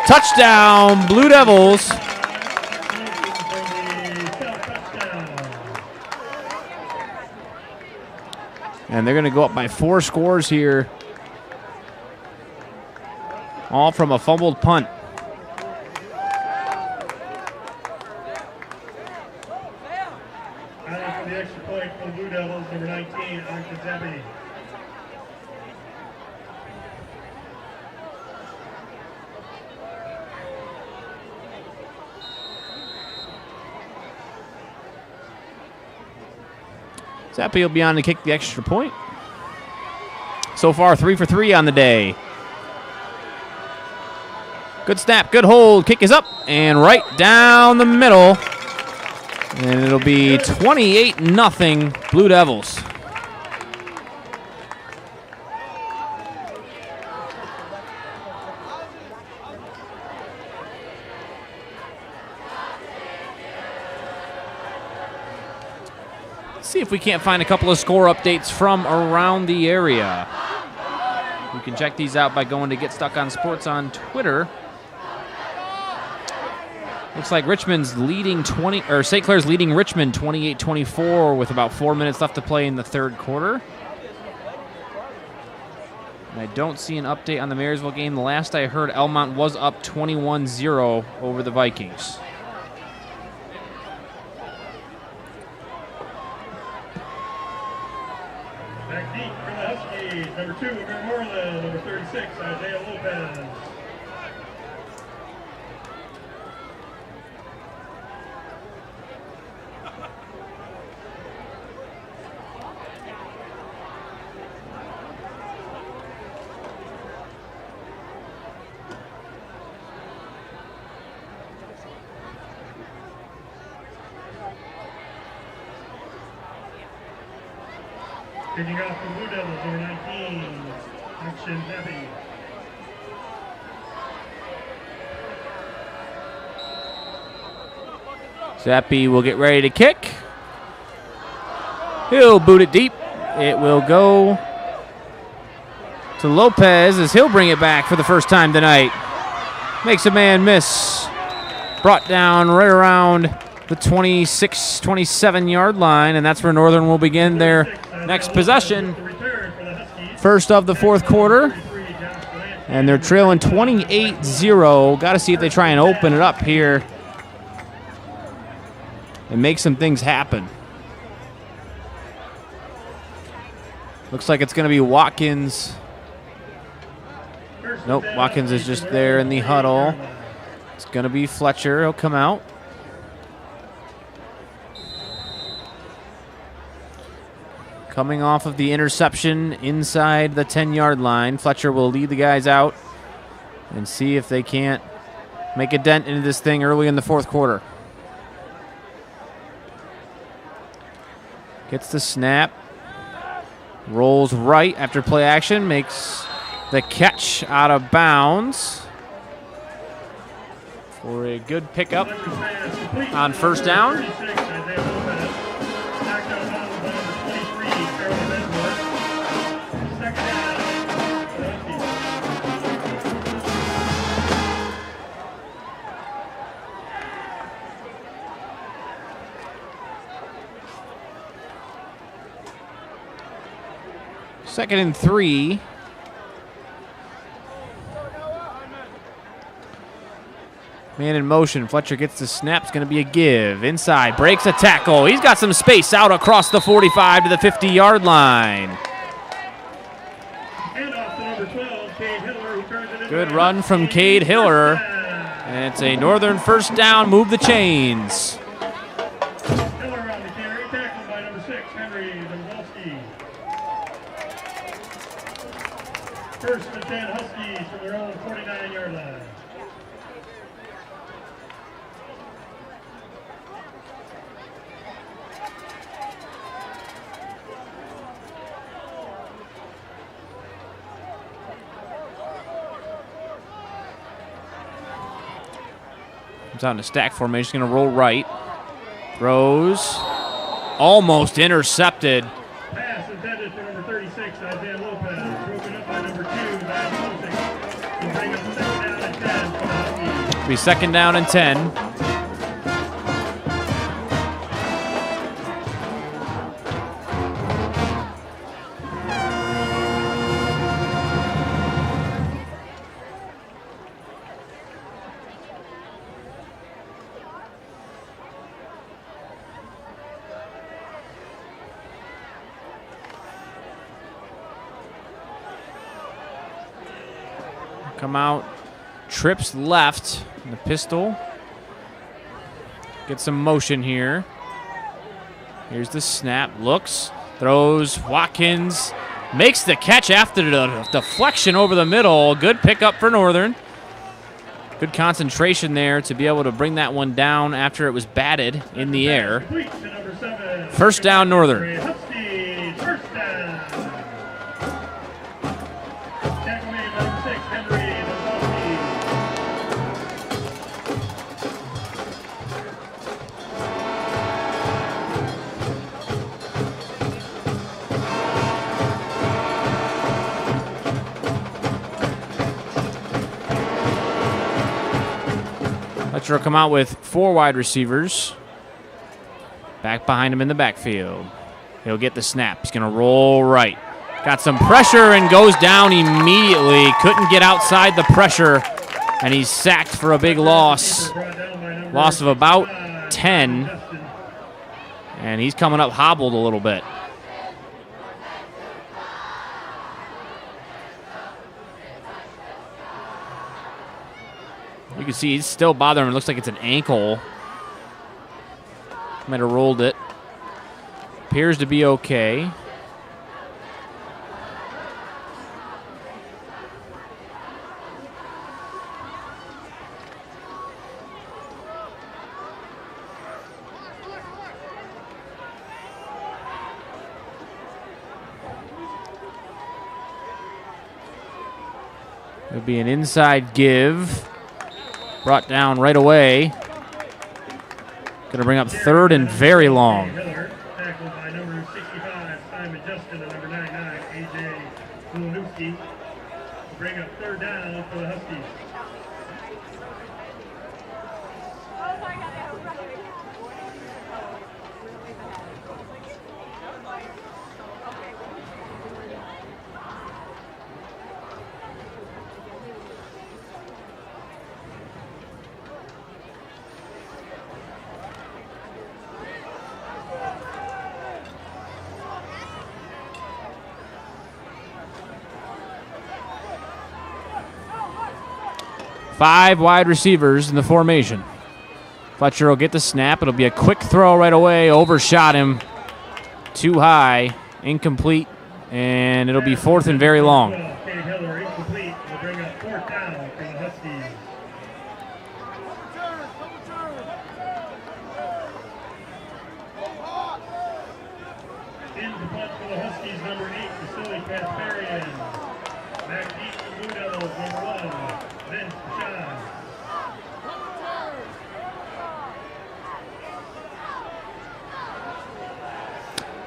Touchdown, Blue Devils. And they're going to go up by 4 scores here. All from a fumbled punt. Out for the extra point for the Blue Devils, number 19, Anka Zebi. Zappi will be on to kick the extra point. So far, 3 for 3 on the day. Good snap, good hold. Kick is up and right down the middle. And it'll be 28-0 Blue Devils. See if we can't find a couple of score updates from around the area. You can check these out by going to Get Stuck on Sports on Twitter. Looks like Richmond's leading St. Clair's leading Richmond 28-24 with about 4 minutes left to play in the third quarter. And I don't see an update on the Marysville game. The last I heard, Elmont was up 21-0 over the Vikings. Back deep for the Huskies, number 2, Moreland, number 36, Isaiah Lopez. Kicking off the Blue Devils, number 19, Action Heavy. Zappi will get ready to kick. He'll boot it deep. It will go to Lopez as he'll bring it back for the first time tonight. Makes a man miss. Brought down right around the 26, 27-yard line, and that's where Northern will begin their next possession. First of the fourth quarter. And they're trailing 28-0. Got to see if they try and open it up here and make some things happen. Looks like it's going to be Watkins. Nope, Watkins is just there in the huddle. It's going to be Fletcher. He'll come out. Coming off of the interception inside the 10-yard line, Fletcher will lead the guys out and see if they can't make a dent into this thing early in the fourth quarter. Gets the snap. Rolls right after play action. Makes the catch out of bounds for a good pickup on first down. Second and 3. Man in motion. Fletcher gets the snap. It's going to be a give. Inside. Breaks a tackle. He's got some space out across the 45 to the 50-yard line. Good run from Cade Hiller. And it's a Northern first down. Move the chains. Hiller on the carry. Tackled by number 6, Henry Dombrowski. First and 10 Huskies from their own 49-yard line. Comes out in a stack formation. Going to roll right. Throws. Almost intercepted. Pass intended for number 36, Isaiah Lopez. Broken up by number 2, Matt Mosing. Will bring up second down and 10 for the Huskies. Be second down and 10. Come out, trips left in the pistol. Get some motion here. Here's the snap, looks, throws, Watkins makes the catch after the deflection over the middle. Good pickup for Northern. Good concentration there to be able to bring that one down after it was batted in the air. First down, Northern. First down. Tackle made by number 6, Henry. Fletcher will come out with 4 wide receivers. Back behind him in the backfield. He'll get the snap. He's going to roll right. Got some pressure and goes down immediately. Couldn't get outside the pressure, and he's sacked for a big loss. Loss of about 10. And he's coming up hobbled a little bit. You can see he's still bothering him. It looks like it's an ankle. Might have rolled it. Appears to be okay. It'll be an inside give. Brought down right away. Going to bring up third and very long. Tackled by number 65, Simon Justin, and number 99, A.J. Lulanowski. Bring up third down for the Huskies. Five wide receivers in the formation. Fletcher will get the snap. It'll be a quick throw right away. Overshot him. Too high. Incomplete. And it'll be fourth and very long. Hiller incomplete. Will bring up fourth down for the Huskies. In the punt for the Huskies, number 8, Vasily Kasparian. Back deep for Blue Devils, number 1, Vince PHN.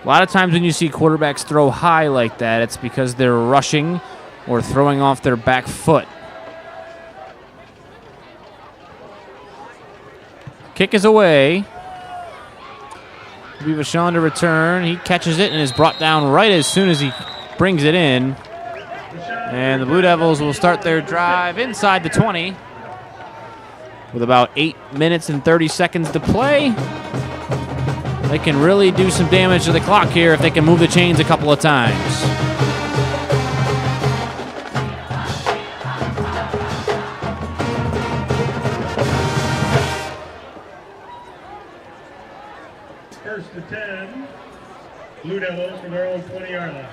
A lot of times when you see quarterbacks throw high like that, it's because they're rushing or throwing off their back foot. Kick is away. It'll be Vachon to return. He catches it and is brought down right as soon as he brings it in. And the Blue Devils will start their drive inside the 20 with about 8 minutes and 30 seconds to play. They can really do some damage to the clock here if they can move the chains a couple of times. First to 10, Blue Devils from their own 20-yard line.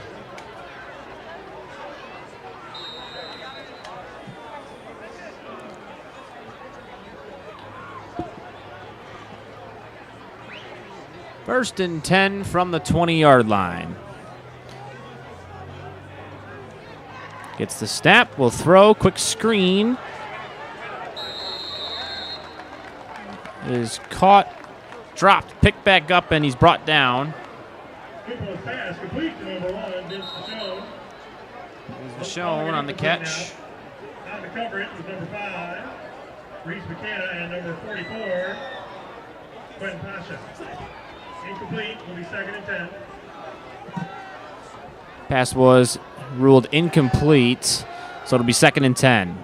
First and 10 from the 20-yard line. Gets the snap, will throw, quick screen. is caught, dropped, picked back up, and he's brought down. Lupo's pass complete to number 1, Vince Shown. He's shown on the catch. On the coverage was number 5, Reese McKenna, and number 44, Quentin Pasha. Incomplete, will be 2nd and 10. Pass was ruled incomplete, so it'll be 2nd and 10.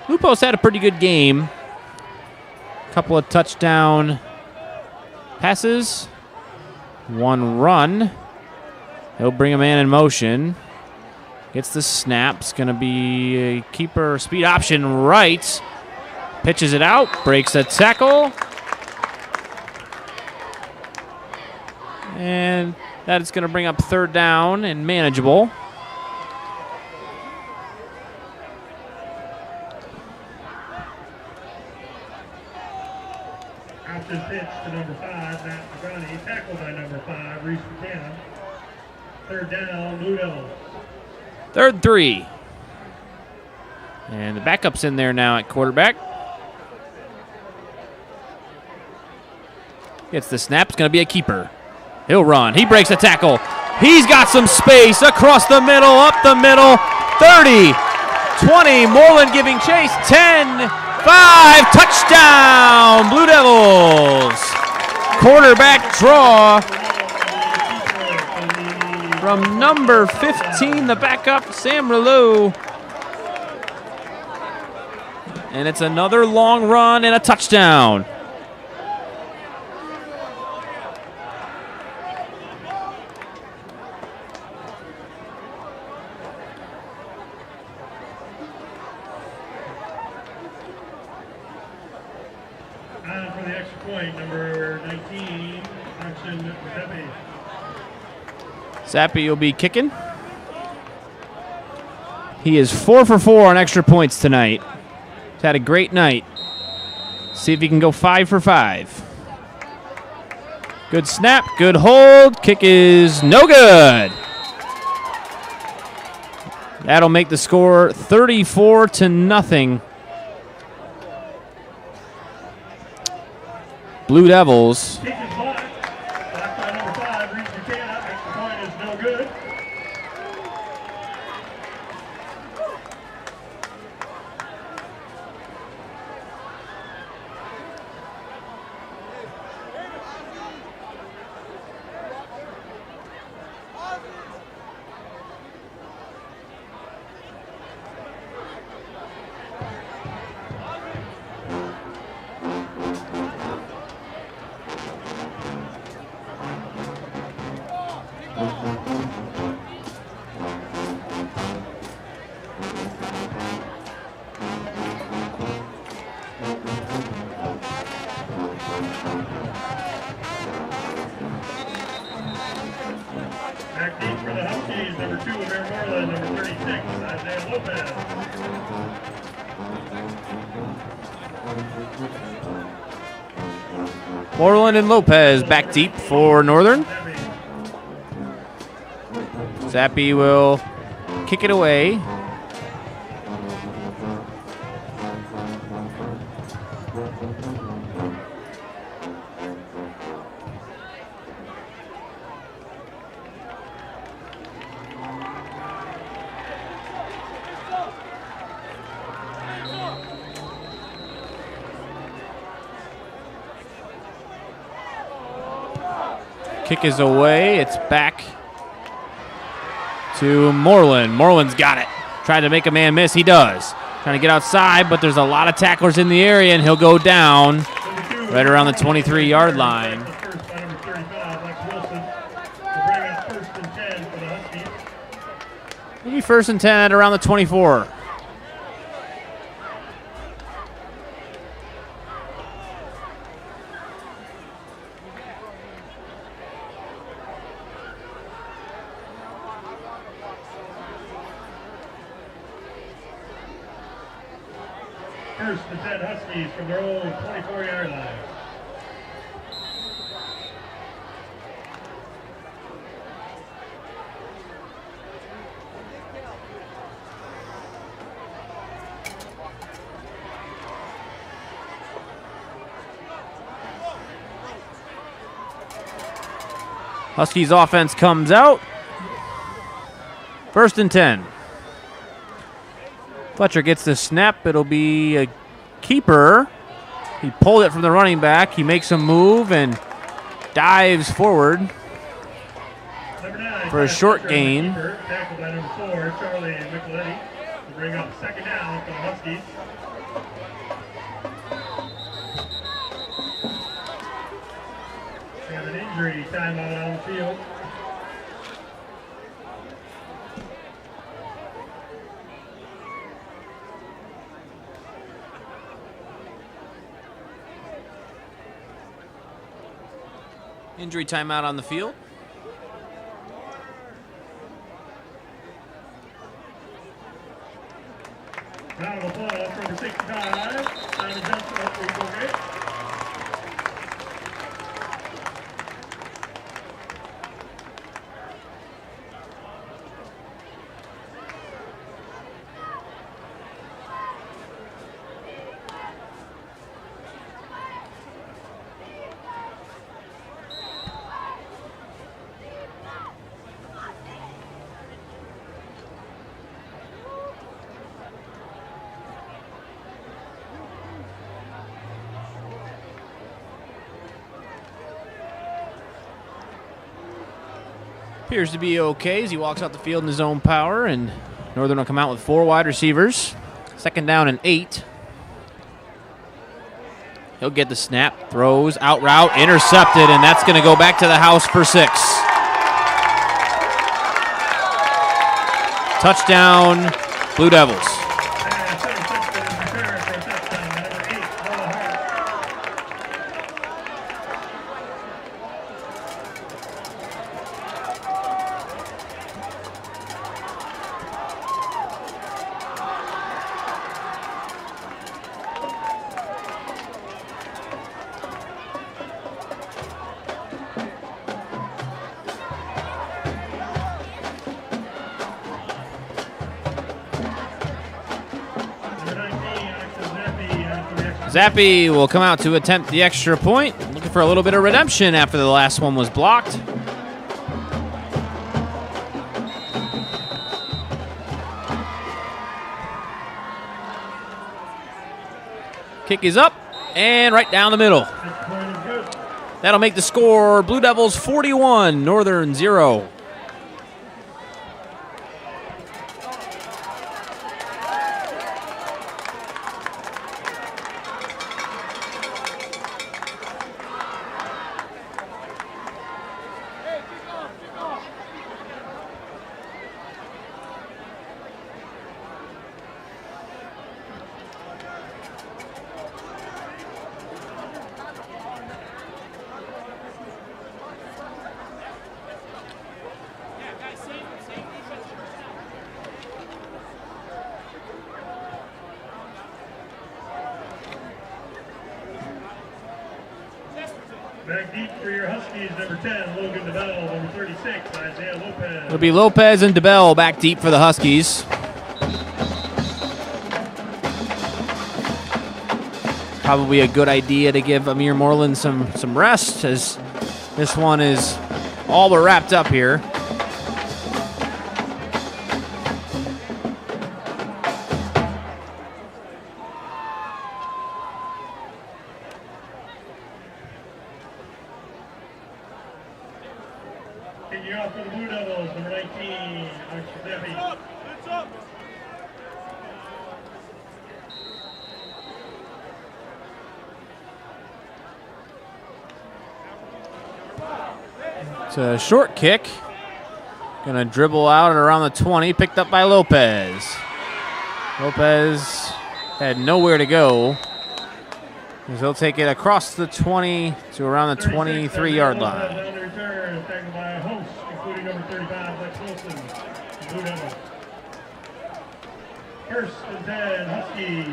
Lupo's had a pretty good game. Couple of touchdown passes, 1 run. He'll bring a man in motion. Gets the snap. It's going to be a keeper speed option right. Pitches it out, breaks a tackle. And that is going to bring up 3rd down and manageable. Option pitch to number 5, Matt Pagani, tackled by number 5, Reese McKenna. 3rd down, Blue Devils. 3rd 3. And the backup's in there now at quarterback. Gets the snap. It's going to be a keeper. He'll run. He breaks a tackle. He's got some space across the middle, up the middle. 30, 20. Moreland giving chase. 10, 5. Touchdown, Blue Devils. Quarterback draw from number 15, the backup, Sam Rilou. And it's another long run and a touchdown. On for the extra point, number 19, Action Zeppe. Zappy will be kicking. He is 4 for 4 on extra points tonight. He's had a great night. See if he can go 5 for 5. Good snap, good hold. Kick is no good. That'll make the score 34-0. Blue Devils. Kick is blocked. Blocked by number 5, Reese McKenna. Extra point is no good. Back deep for the Huskies, number 2, Amir Moreland, number 36, Isaiah Lopez. Moreland and Lopez back deep for Northern. Zappy will kick it away. Kick is away. It's back to Moreland. Moreland's got it. Tried to make a man miss. He does. Trying to get outside, but there's a lot of tacklers in the area, and he'll go down right around the 23-yard line. First by number 35, Lex Wilson. Will bring up 1st and 10 for the Huskies. Maybe 1st and 10 at around the 24. First and 10 Huskies from their own 24-yard line. Huskies offense comes out. 1st and 10. Fletcher gets the snap. It'll be a keeper. He pulled it from the running back. He makes a move and dives forward for a short gain. Tackled by number 4, Charlie Micheletti, to bring up 2nd down for the Huskies. We have an injury timeout on the field. Injury timeout on the field. Round of applause for number 65, Simon Johnson, hopefully he's okay. Appears to be okay as he walks out the field in his own power, and Northern will come out with 4 wide receivers. 2nd down and 8. He'll get the snap, throws, out route, intercepted, and that's going to go back to the house for 6. Touchdown, Blue Devils. Zappi will come out to attempt the extra point. Looking for a little bit of redemption after the last one was blocked. Kick is up and right down the middle. That'll make the score Blue Devils 41, Northern 0. Back deep for your Huskies, number 10, Logan DeBell, number 36, Isaiah Lopez. It'll be Lopez and DeBell back deep for the Huskies. Probably a good idea to give Amir Moreland some rest, as this one is all but wrapped up here. Kicking off for the Blue Devils, number 19, Alex Zappi. It's a short kick. Gonna dribble out at around the 20, picked up by Lopez. Lopez had nowhere to go. He'll take it across the 20 to around the 23-yard line. On the return, tackled by a host, including number 35, Lex Wilson, Blue Devils. 1st and 10, Huskies.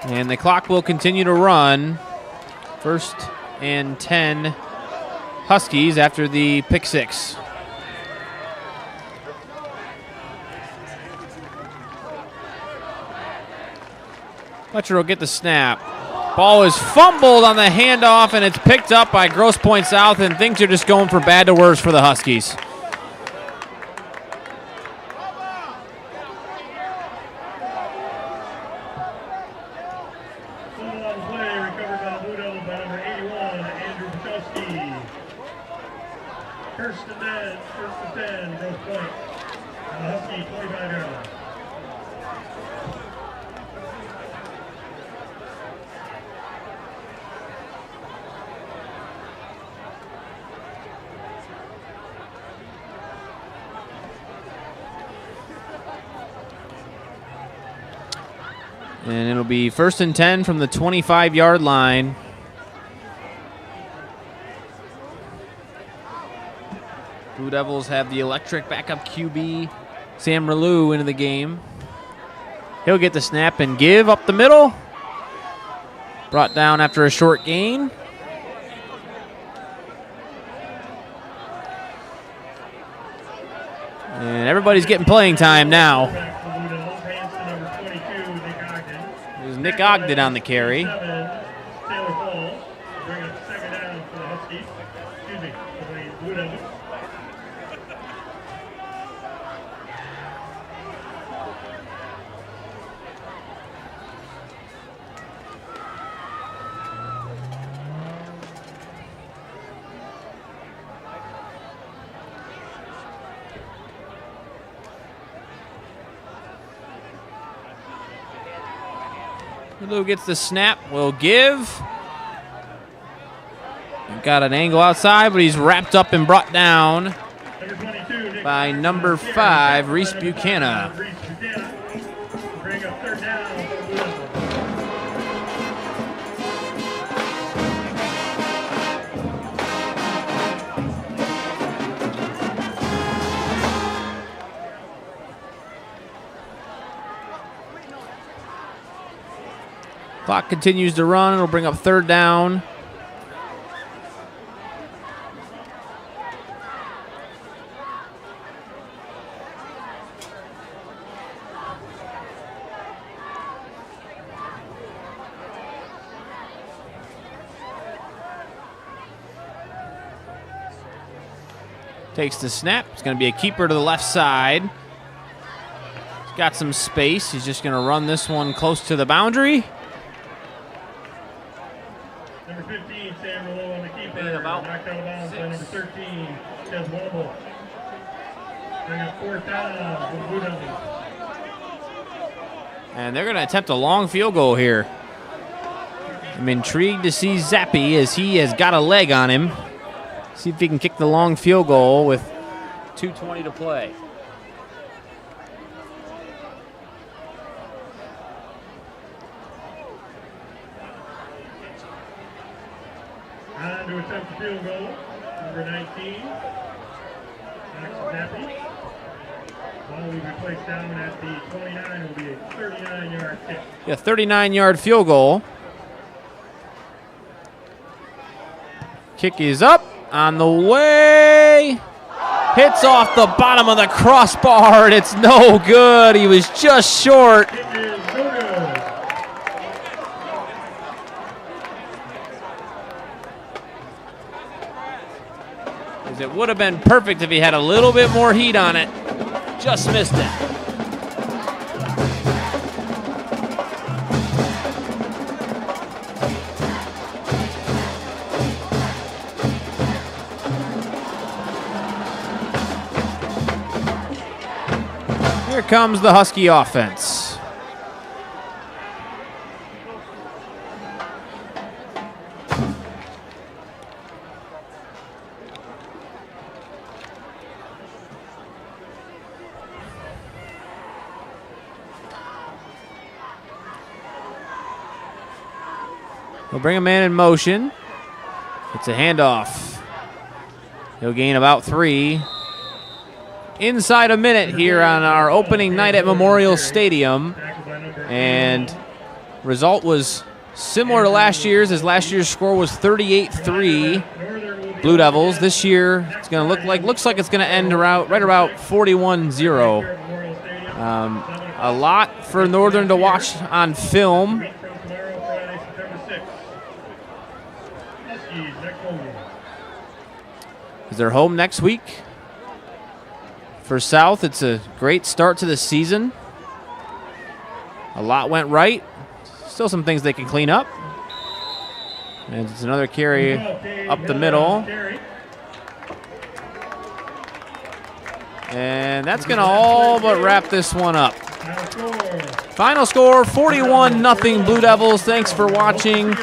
And the clock will continue to run. 1st and 10 Huskies after the pick 6. Fletcher will get the snap. Ball is fumbled on the handoff, and it's picked up by Grosse Pointe South, and things are just going from bad to worse for the Huskies. First and 10, Grosse Pointe. And the Husky 25 yards. And it'll be 1st and 10 from the 25-yard line. Blue Devils have the electric backup QB, Sam Relu, into the game. He'll get the snap and give up the middle. Brought down after a short gain. And everybody's getting playing time now. There's Nick Ogden on the carry. Lou gets the snap, will give. Got an angle outside, but he's wrapped up and brought down by number 5, Reese Buchanan. Bring up 3rd down. Clock continues to run. It'll bring up 3rd down. Takes the snap. It's going to be a keeper to the left side. He's got some space. He's just going to run this one close to the boundary. Number 15, Sam Relu on the keeper. Knocked out of bounds by number 13, Des Wobble. Bring up 4th down for the Blue Devils. And they're going to attempt a long field goal here. I'm intrigued to see Zappi as he has got a leg on him. See if he can kick the long field goal with 2:20 to play. On to attempt the field goal, number 19, Max Zappi. Ball will be placed down at the 29. It will be a 39-yard kick. Yeah, 39-yard field goal. Kick is up, on the way. Hits off the bottom of the crossbar, and it's no good. He was just short. It is no good. It would have been perfect if he had a little bit more heat on it. Just missed it. Here comes the Husky offense. He'll bring a man in motion. It's a handoff. He'll gain about 3. Inside a minute here on our opening night at Memorial Stadium. And result was similar to last year's, as last year's score was 38-3 Blue Devils. This year it's going to looks like it's going to end right about 41-0. A lot for Northern to watch on film. They're home next week. For South, it's a great start to the season. A lot went right. Still some things they can clean up. And it's another carry up the middle. And that's going to all but wrap this one up. Final score, 41-0 Blue Devils. Thanks for watching.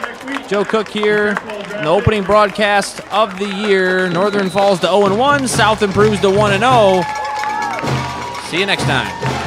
Joe Cook here in the opening broadcast of the year. Northern falls to 0-1. South improves to 1-0. See you next time.